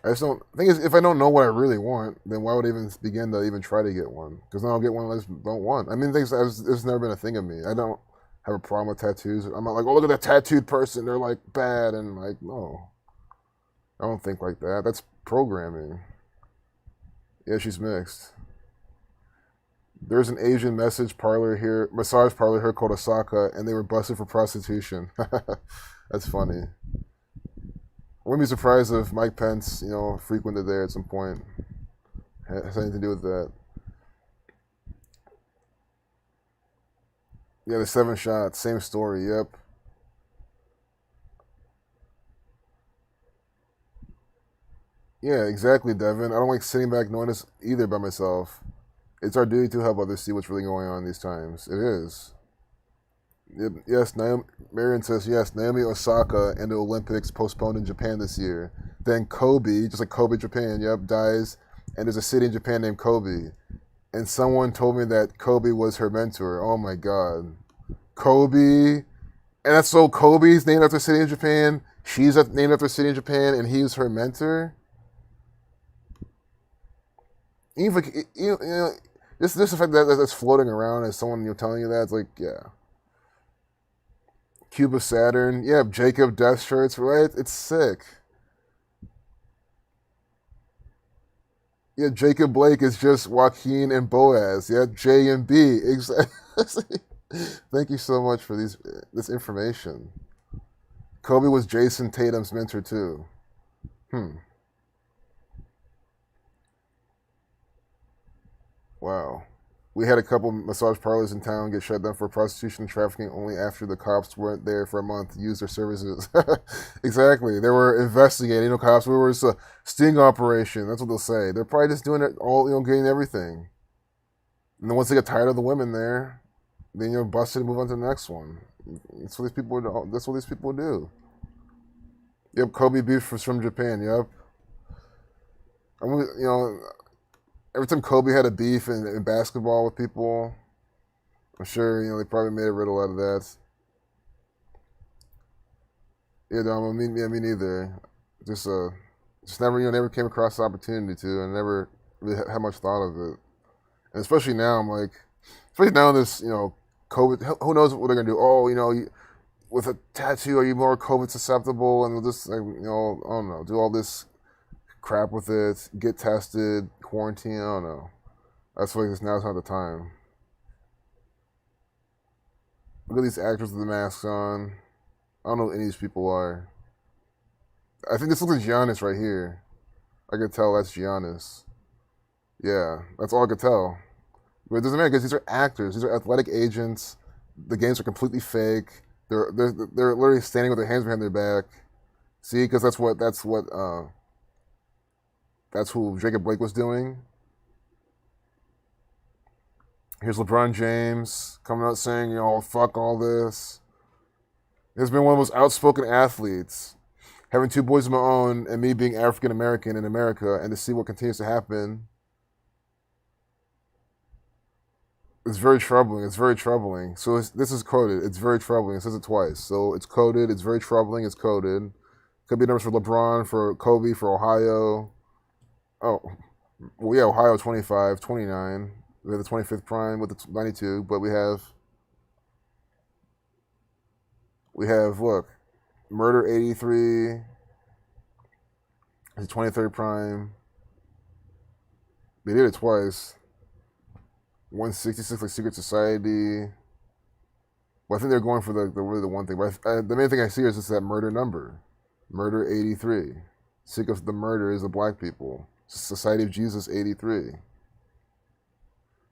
I just don't. The thing is, if I don't know what I really want, then why would I even begin to even try to get one? Because then I'll get one I just don't want. I mean, it's never been a thing of me. I don't have a problem with tattoos. I'm not like, oh, look at that tattooed person. They're like bad. And like, no. I don't think like that. That's programming. Yeah, she's mixed. There's an Asian massage parlor here called Osaka, and they were busted for prostitution. That's funny. I wouldn't be surprised if Mike Pence, frequented there at some point. Has anything to do with that. Yeah, the 7 shots, same story, yep. Yeah, exactly, Devin. I don't like sitting back knowing this either by myself. It's our duty to help others see what's really going on these times. It is. Yes, Marion says, yes, Naomi Osaka and the Olympics postponed in Japan this year. Then Kobe, just like Kobe, Japan, yep, dies. And there's a city in Japan named Kobe. And someone told me that Kobe was her mentor. Oh my God. Kobe. And that's so Kobe's named after a city in Japan. She's named after a city in Japan, and he's her mentor. Even just the fact that that's floating around as someone telling you that, it's like, yeah. Cube of Saturn. Yeah, Jacob Death shirts, right? It's sick. Yeah, Jacob Blake is just Joaquin and Boaz. Yeah, J and B. Exactly. Thank you so much for this information. Kobe was Jason Tatum's mentor too. Wow. We had a couple massage parlors in town get shut down for prostitution and trafficking only after the cops weren't there for a month to use their services. Exactly. They were investigating. Cops, we were just a sting operation. That's what they'll say. They're probably just doing it all, getting everything. And then once they get tired of the women there, then bust it and move on to the next one. That's what these people do. Yep, Kobe beef was from Japan. Yep. every time Kobe had a beef in basketball with people, I'm sure they probably made a riddle out of that. Yeah, no, me neither. Just just never never came across the opportunity to, and never really had much thought of it. And especially now, I'm like, especially now in this COVID. Who knows what they're gonna do? Oh, with a tattoo, are you more COVID susceptible? And we'll just like, I don't know, do all this crap with it, get tested, quarantine. I don't know. That's why now's not the time. Look at these actors with the masks on. I don't know who any of these people are. I think this looks like Giannis right here. I could tell that's Giannis. Yeah, that's all I could tell. But it doesn't matter because these are actors. These are athletic agents. The games are completely fake. They're literally standing with their hands behind their back. See, because that's who Jacob Blake was doing. Here's LeBron James coming out saying, fuck all this. He's been one of the most outspoken athletes. Having two boys of my own and me being African American in America, and to see what continues to happen, it's very troubling. It's very troubling. So this is coded. It's very troubling. It says it twice. So it's coded. It's very troubling. It's coded. Could be numbers for LeBron, for Kobe, for Ohio. Oh, well, yeah, Ohio 25, 29. We have the 25th prime with the 92, but we have, look, murder 83, the 23rd prime. They did it twice. 166 like Secret Society. Well, I think they're going for the really the one thing. But the main thing I see is just that murder number. Murder 83. Sick of the murder is the black people. Society of Jesus 83.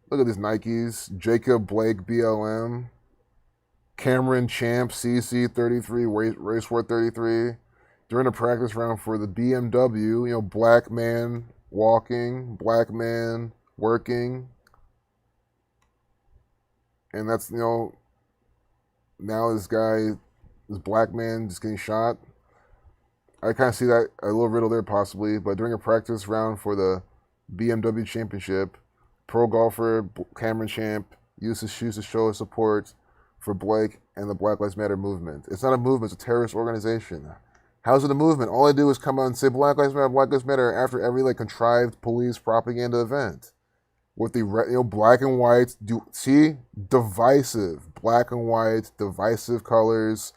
Look at these Nikes. Jacob Blake BLM. Cameron Champ CC 33. Race War 33. During a practice round for the BMW, black man walking, black man working. And that's, now this black man just getting shot. I kind of see that a little riddle there possibly, but during a practice round for the BMW Championship, pro golfer Cameron Champ used his shoes to show his support for Blake and the Black Lives Matter movement. It's not a movement, it's a terrorist organization. How's it a movement? All I do is come out and say Black Lives Matter after every contrived police propaganda event. With the black and white, divisive, black and white, divisive colors.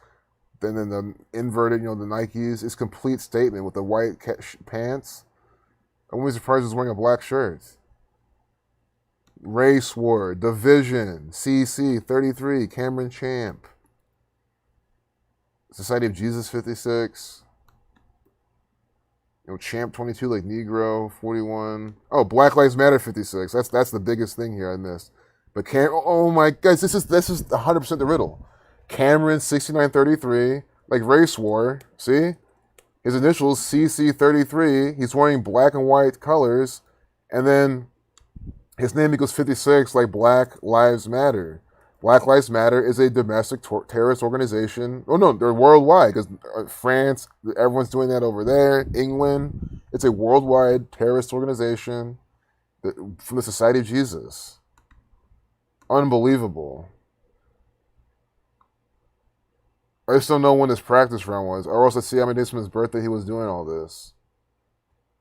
Then the inverted, the Nikes, is complete statement with the white pants. I wouldn't be surprised he's wearing a black shirt. Race War, Division, CC 33, Cameron Champ. Society of Jesus 56. Champ 22 like Negro 41. Oh, Black Lives Matter 56. That's the biggest thing here I missed. But oh my guys, this is 100% the riddle. Cameron 6933 like Race War. See, his initials CC33. He's wearing black and white colors, and then his name equals 56 like Black Lives Matter. Black Lives Matter is a domestic terrorist organization. Oh no, they're worldwide because France, everyone's doing that over there. England, it's a worldwide terrorist organization from the Society of Jesus. Unbelievable. I just don't know when this practice round was, or else I see how many days from his birthday he was doing all this.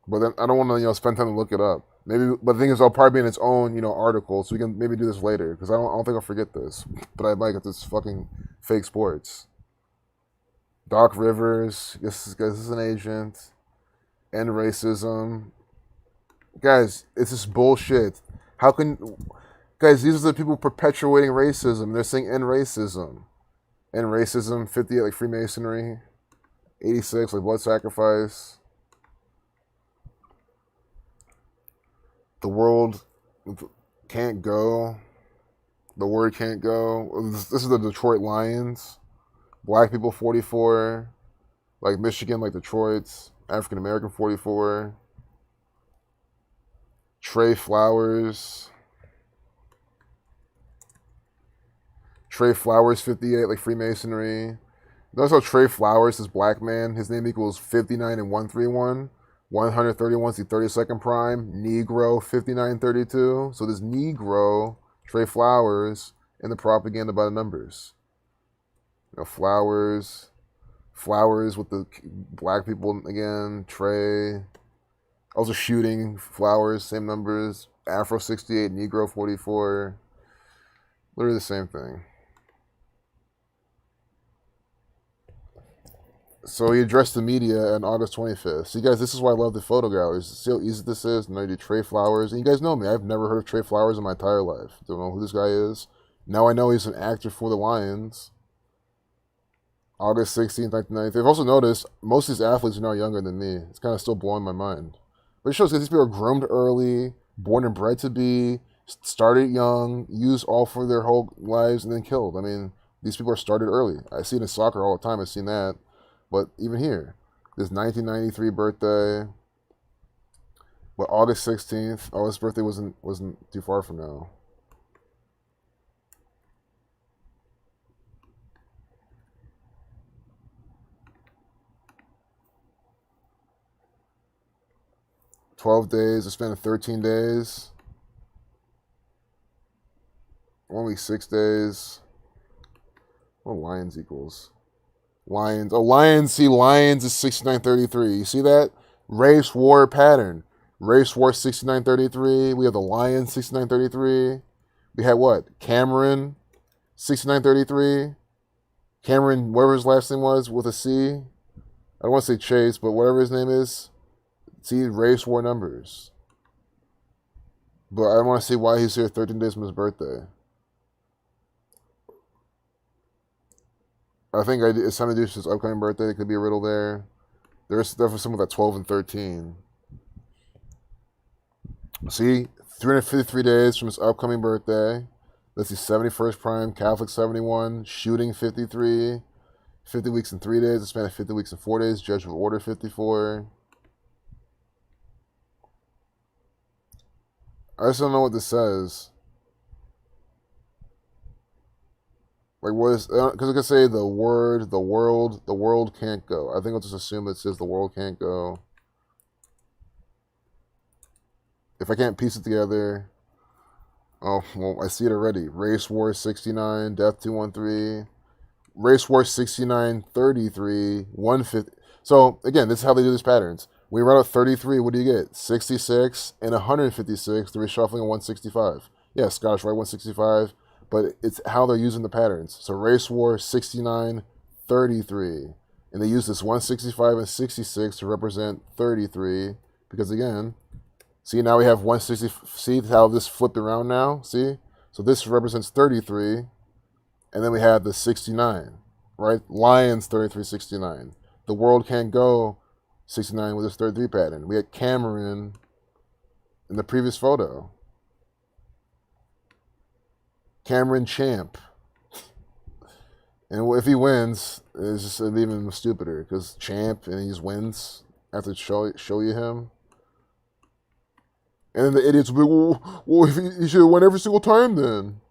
But then I don't want to spend time to look it up. Maybe, but the thing is, I'll probably be in its own article, so we can maybe do this later because I don't think I'll forget this. But I might get this fucking fake sports. Doc Rivers, this is an agent. End racism, guys. It's just bullshit. How can guys? These are the people perpetuating racism. They're saying end racism. End racism. 58 like Freemasonry. 86 like blood sacrifice. The world can't go. The word can't go. This is the Detroit Lions. Black people 44. Like Michigan, like Detroit's. African American 44. Trey Flowers. Trey Flowers 58 like Freemasonry. Notice how Trey Flowers is black man. His name equals 59 and 131. 131's the 32nd prime. Negro 5932. So this Negro, Trey Flowers, and the propaganda by the numbers. Flowers with the black people again. Trey. Also shooting Flowers, same numbers. Afro 68, Negro 44. Literally the same thing. So he addressed the media on August 25th. See, guys, this is why I love the photo galleries. See how easy this is? And I do Trey Flowers. And you guys know me. I've never heard of Trey Flowers in my entire life. Don't know who this guy is. Now I know he's an actor for the Lions. August 16th, 1993. I've also noticed most of these athletes are now younger than me. It's kind of still blowing my mind. But it shows that these people are groomed early, born and bred to be, started young, used all for their whole lives, and then killed. I mean, these people are started early. I see it in soccer all the time. I've seen that. But even here, this 1993 birthday, but August 16th. Oh, his birthday wasn't too far from now. $12 days. I spent 13 days. Only 6 days. What Lions equals? Lions. Oh, Lions. See, Lions is 6933. You see that? Race war pattern. Race war 6933. We have the Lions 6933. We had what? Cameron 6933. Cameron, whatever his last name was, with a C. I don't want to say Chase, but whatever his name is. See, race war numbers. But I don't want to see why he's here 13 days from his birthday. I think it's time to do his upcoming birthday. There could be a riddle there. There's definitely some of that 12 and 13. See, 353 days from his upcoming birthday. That's his 71st prime, Catholic 71, shooting 53, 50 weeks and 3 days, a span of 50 weeks and 4 days, Judge of Order 54. I just don't know what this says. Like, what is, because it could say the world can't go. I think I'll just assume it says the world can't go. If I can't piece it together, oh, well, I see it already. Race War 69, Death 213, Race War 69, 33, 150. So, again, this is how they do these patterns. When you run out 33, what do you get? 66 and 156, the reshuffling of 165. Yeah, Scottish Rite 165. But it's how they're using the patterns. So Race War 69, 33. And they use this 165 and 66 to represent 33. Because again, see, now we have 160. See how this flipped around now? See? So this represents 33. And then we have the 69, right? Lions 33, 69. The world can't go 69 with this 33 pattern. We had Cameron in the previous photo. Cameron Champ. And if he wins, it's just even stupider because Champ and he just wins after show you him. And then the idiots will be, well if he should have won every single time then.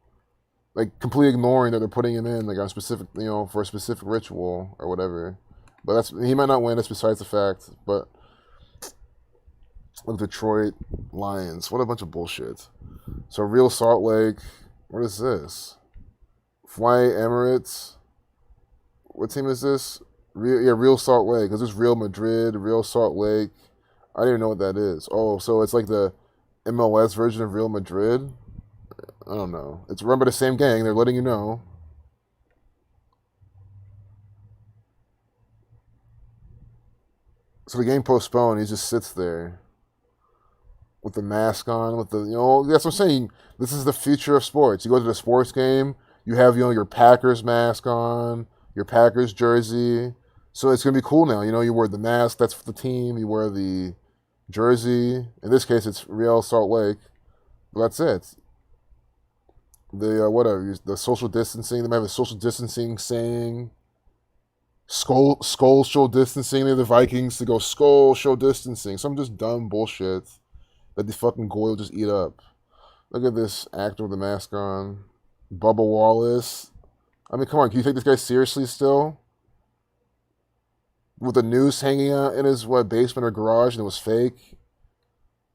Like completely ignoring that they're putting him in like on specific, for a specific ritual or whatever. But he might not win, that's besides the fact. But look, Detroit Lions. What a bunch of bullshit. So Real Salt Lake. What is this? Fly Emirates. What team is this? Real Salt Lake. Because there's Real Madrid, Real Salt Lake. I don't even know what that is. Oh, so it's like the MLS version of Real Madrid? I don't know. It's run by the same gang. They're letting you know. So the game postponed. He just sits there with the mask on, with the, that's what I'm saying. This is the future of sports. You go to the sports game, you have, your Packers mask on, your Packers jersey. So it's going to be cool now. You wear the mask, that's for the team. You wear the jersey. In this case, it's Real Salt Lake. But that's it. The social distancing, they might have a social distancing saying. Skull show distancing. They're the Vikings to go skull show distancing. Some just dumb bullshit that the fucking goy will just eat up. Look at this actor with the mask on. Bubba Wallace. I mean, come on, can you take this guy seriously still? with the noose hanging out in his basement or garage, and it was fake.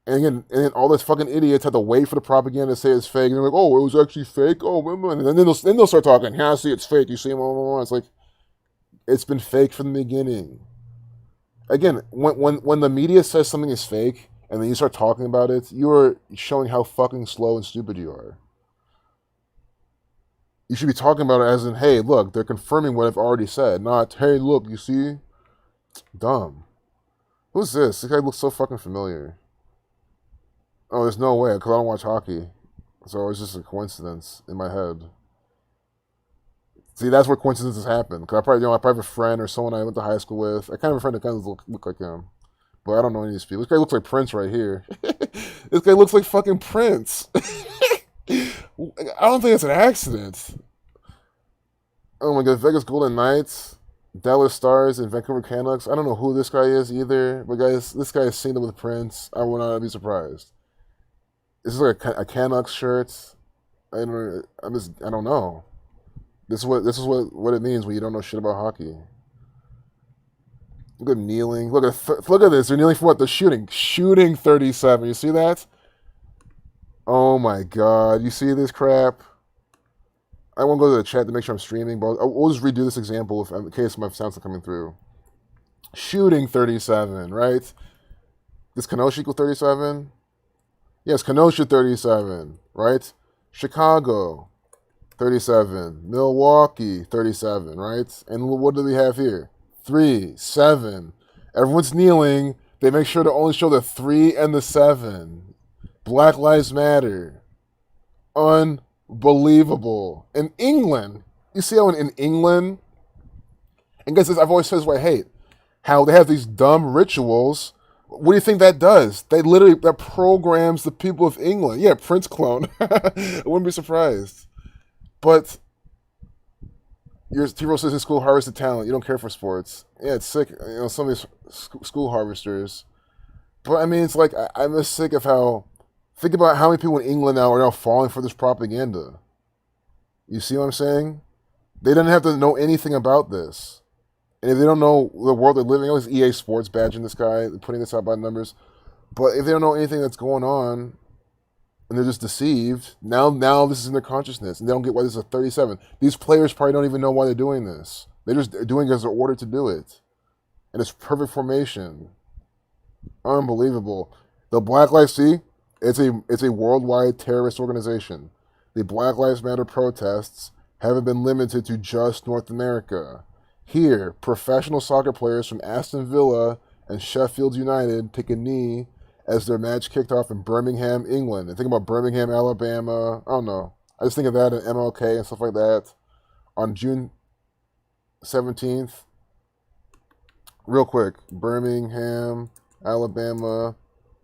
And again, and then all those fucking idiots had to wait for the propaganda to say it's fake. And they're like, "Oh, it was actually fake." Oh, and then they'll start talking. Yeah, see, it's fake. You see, it's like it's been fake from the beginning. Again, when the media says something is fake, and then you start talking about it, you are showing how fucking slow and stupid you are. You should be talking about it as in, "Hey, look, they're confirming what I've already said." Not, "Hey, look, you see." Dumb. Who's this? This guy looks so fucking familiar. Oh, there's no way, because I don't watch hockey. So it's just a coincidence in my head. See, that's where coincidences happen. Because I probably have a friend or someone I went to high school with. I kind of have a friend that kind of look like him. But I don't know any of these people. This guy looks like Prince right here. This guy looks like fucking Prince. I don't think it's an accident. Oh my god, Vegas Golden Knights, Dallas Stars, and Vancouver Canucks. I don't know who this guy is either. But guys, this guy is seen with Prince. I would not be surprised. This is like a Canucks shirt. I don't know. This is what it means when you don't know shit about hockey. Look at kneeling. Look at this. They're kneeling for what? The shooting 37. You see that? Oh my god. You see this crap? I won't go to the chat to make sure I'm streaming, but we'll just redo this example in case my sound's not coming through. Shooting 37, right? Does Kenosha equal 37? Yes, Kenosha 37, right? Chicago 37, Milwaukee 37, right? And what do we have here? 3, 7. Everyone's kneeling. They make sure to only show the 3 and the 7. Black Lives Matter. Unbelievable. In England, you see how in England, and guys, I've always said this what I hate, how they have these dumb rituals. What do you think that does? That programs the people of England. Yeah, Prince clone. I wouldn't be surprised. But your T-Roll says in school harvested talent. You don't care for sports. Yeah, it's sick. Some of these school harvesters. But I mean, it's like I'm just sick of how. Think about how many people in England now are now falling for this propaganda. You see what I'm saying? They didn't have to know anything about this. And if they don't know the world they're living in, it's EA Sports badging this guy, putting this out by numbers. But if they don't know anything that's going on, and they're just deceived, now this is in their consciousness, and they don't get why this is a 37. These players probably don't even know why they're doing this. They're just doing it as they're ordered to do it. And it's perfect formation. Unbelievable. The Black Lives, see, it's a worldwide terrorist organization. The Black Lives Matter protests haven't been limited to just North America. Here, professional soccer players from Aston Villa and Sheffield United take a knee as their match kicked off in Birmingham, England. And think about Birmingham, Alabama. I don't know. I just think of that and MLK and stuff like that. On June 17th, real quick, Birmingham, Alabama,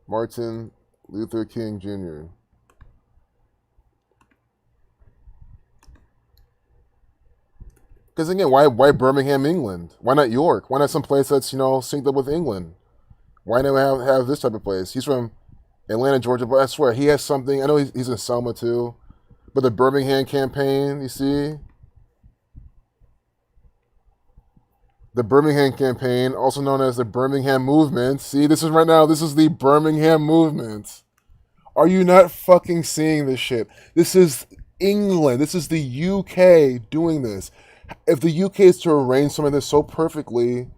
Martin Luther King Jr. Because again, why Birmingham, England? Why not York? Why not some place that's synced up with England? Why not have this type of place? He's from Atlanta, Georgia, but I swear he has something. I know he's in Selma too, but the Birmingham campaign, you see, the Birmingham campaign, also known as the Birmingham Movement. See, this is right now. This is the Birmingham Movement. Are you not fucking seeing this shit? This is England. This is the UK doing this. If the UK is to arrange some of this so perfectly,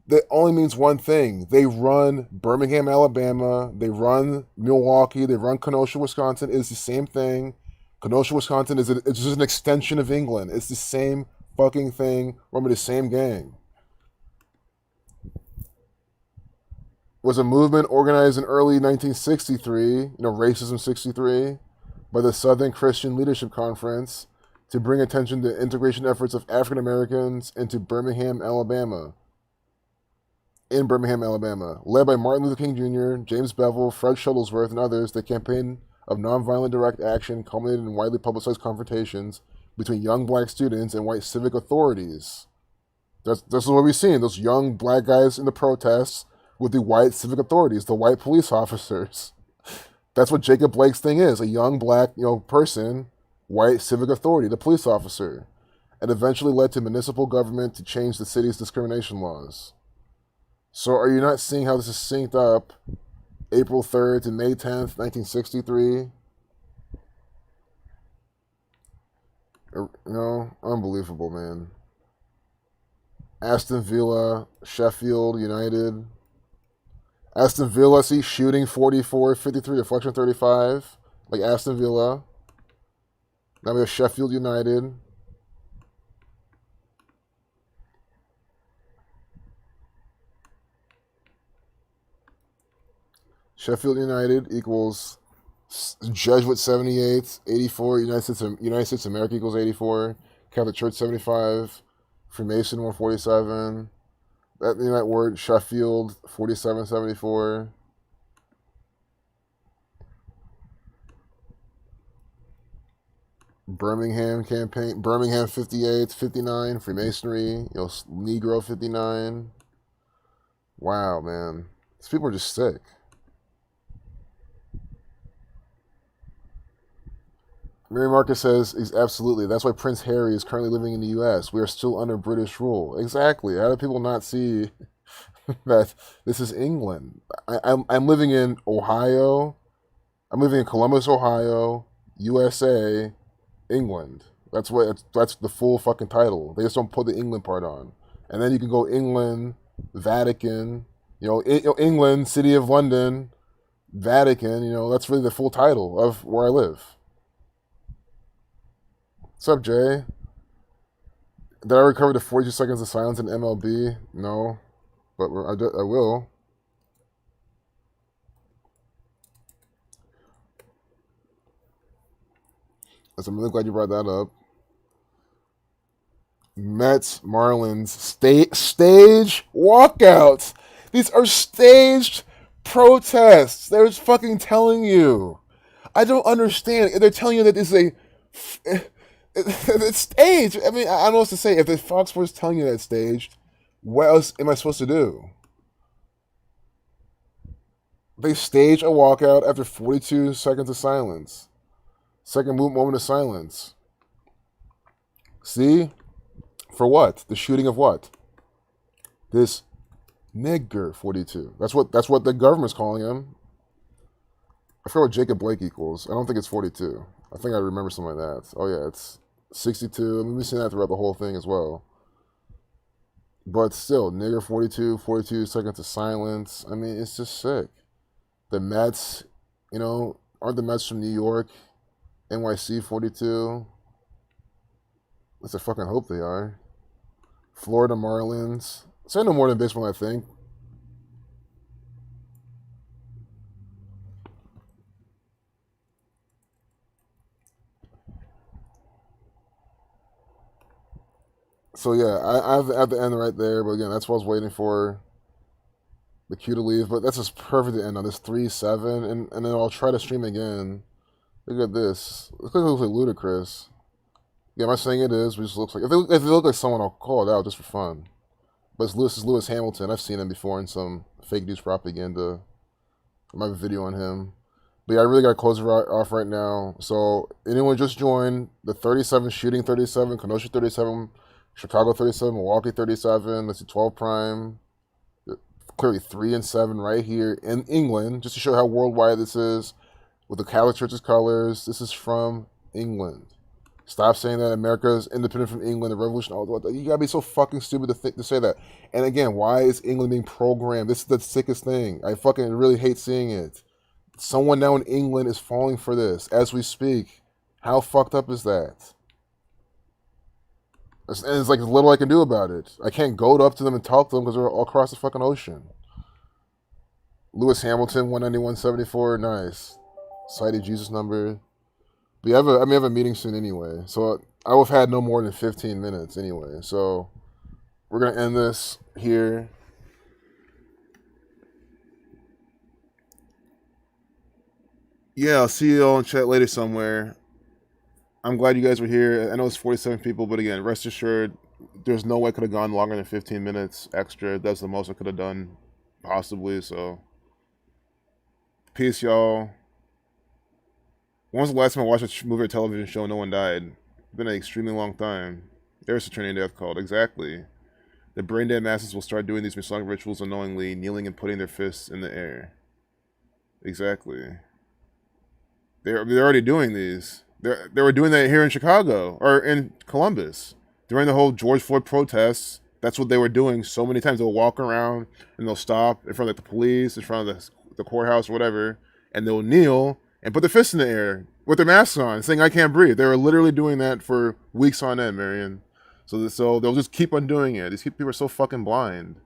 that only means one thing. They run Birmingham, Alabama. They run Milwaukee. They run Kenosha, Wisconsin. It's the same thing. Kenosha, Wisconsin it's just an extension of England. It's the same fucking thing. Run by the same gang. It was a movement organized in early 1963, Racism 63, by the Southern Christian Leadership Conference to bring attention to integration efforts of African Americans into Birmingham, Alabama. In Birmingham, Alabama. Led by Martin Luther King Jr., James Bevel, Fred Shuttlesworth, and others, the campaign of nonviolent direct action culminated in widely publicized confrontations between young black students and white civic authorities. That's what we've seen, those young black guys in the protests with the white civic authorities, the white police officers. That's what Jacob Blake's thing is, a young black person, white civic authority, the police officer. And eventually led to municipal government to change the city's discrimination laws. So are you not seeing how this is synced up? April 3rd to May 10th, 1963. No, unbelievable, man. Aston Villa, Sheffield United. Aston Villa, see, shooting 44, 53, deflection 35, like Aston Villa. Now we have Sheffield United. Sheffield United equals Jesuit 78, 84, United States of America equals 84, Catholic Church 75, Freemason 147, that word, Sheffield 47, 74. Birmingham campaign, Birmingham 58, 59, Freemasonry, Negro 59. Wow, man. These people are just sick. Mary Marcus says, absolutely. That's why Prince Harry is currently living in the U.S. We are still under British rule. Exactly. How do people not see that this is England? I'm living in Ohio. I'm living in Columbus, Ohio, USA, England. That's the full fucking title. They just don't put the England part on. And then you can go England, Vatican, England, City of London, Vatican, that's really the full title of where I live. What's up, Jay? Did I recover the 42 seconds of silence in MLB? No, but I will. So I'm really glad you brought that up. Mets, Marlins, stage walkouts. These are staged protests. They're fucking telling you. I don't understand. They're telling you that this is it's staged. I mean, I don't know what to say. If the Fox Sports telling you that it's staged, what else am I supposed to do? They stage a walkout after 42 seconds of silence. Second moment of silence. See? For what? The shooting of what? This nigger 42. That's what the government's calling him. I forget what Jacob Blake equals. I don't think it's 42. I think I remember something like that. Oh yeah, it's 62. I mean, we've seen that throughout the whole thing as well. But still, nigger 42, 42 seconds of silence. I mean, it's just sick. The Mets, aren't the Mets from New York? NYC 42. At least I fucking hope they are. Florida Marlins. Say no more than baseball, I think. So yeah, I have at the end right there, but again, that's what I was waiting for the queue to leave. But that's just perfect to end on this 3-7, and then I'll try to stream again. Look at this. It looks like ludicrous. Yeah, am I saying it is? It just looks like if it look like someone, I'll call it out just for fun. But it's Lewis Hamilton. I've seen him before in some fake news propaganda. I might have a video on him. But yeah, I really got to close it off right now. So anyone just joined the 37 shooting 37, Kenosha 37, Chicago 37, Milwaukee 37. Let's see, 12 prime. Clearly 3 and 7 right here in England, just to show how worldwide this is. With the Catholic Church's colors, this is from England. Stop saying that America is independent from England, the revolution, all that. You gotta be so fucking stupid to say that. And again, why is England being programmed? This is the sickest thing. I fucking really hate seeing it. Someone now in England is falling for this as we speak. How fucked up is that? And it's like little I can do about it. I can't go up to them and talk to them because they're all across the fucking ocean. Lewis Hamilton, 191.74, nice. Cited Jesus number. We have a meeting soon anyway, so I will have had no more than 15 minutes anyway. So we're gonna end this here. Yeah, I'll see you all in chat later somewhere. I'm glad you guys were here. I know it's 47 people, but again, rest assured, there's no way I could have gone longer than 15 minutes extra. That's the most I could have done, possibly. So, peace, y'all. When was the last time I watched a movie or television show and no one died? It's been an extremely long time. There's a training death called. Exactly. The brain dead masses will start doing these Masonic rituals unknowingly, kneeling and putting their fists in the air. Exactly. They're already doing these. They were doing that here in Chicago or in Columbus during the whole George Floyd protests. That's what they were doing so many times. They'll walk around and they'll stop in front of the police, in front of the courthouse or whatever, and they'll kneel and put their fists in the air with their masks on, saying "I can't breathe." They were literally doing that for weeks on end, Marion. So they'll just keep on doing it. These people are so fucking blind.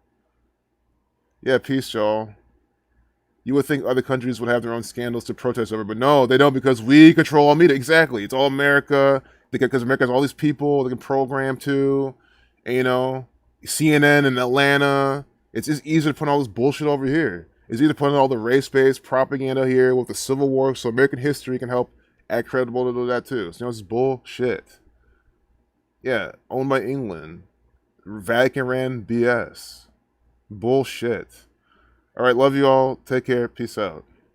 Yeah, peace, y'all. You would think other countries would have their own scandals to protest over, but no, they don't because we control all media. Exactly. It's all America. Because America has all these people they can program to. And, CNN in Atlanta. It's just easier to put all this bullshit over here. It's easier to put all the race-based propaganda here with the Civil War so American history can help act credible to do that too. So, it's bullshit. Yeah, owned by England. Vatican ran BS. Bullshit. All right, love you all. Take care. Peace out.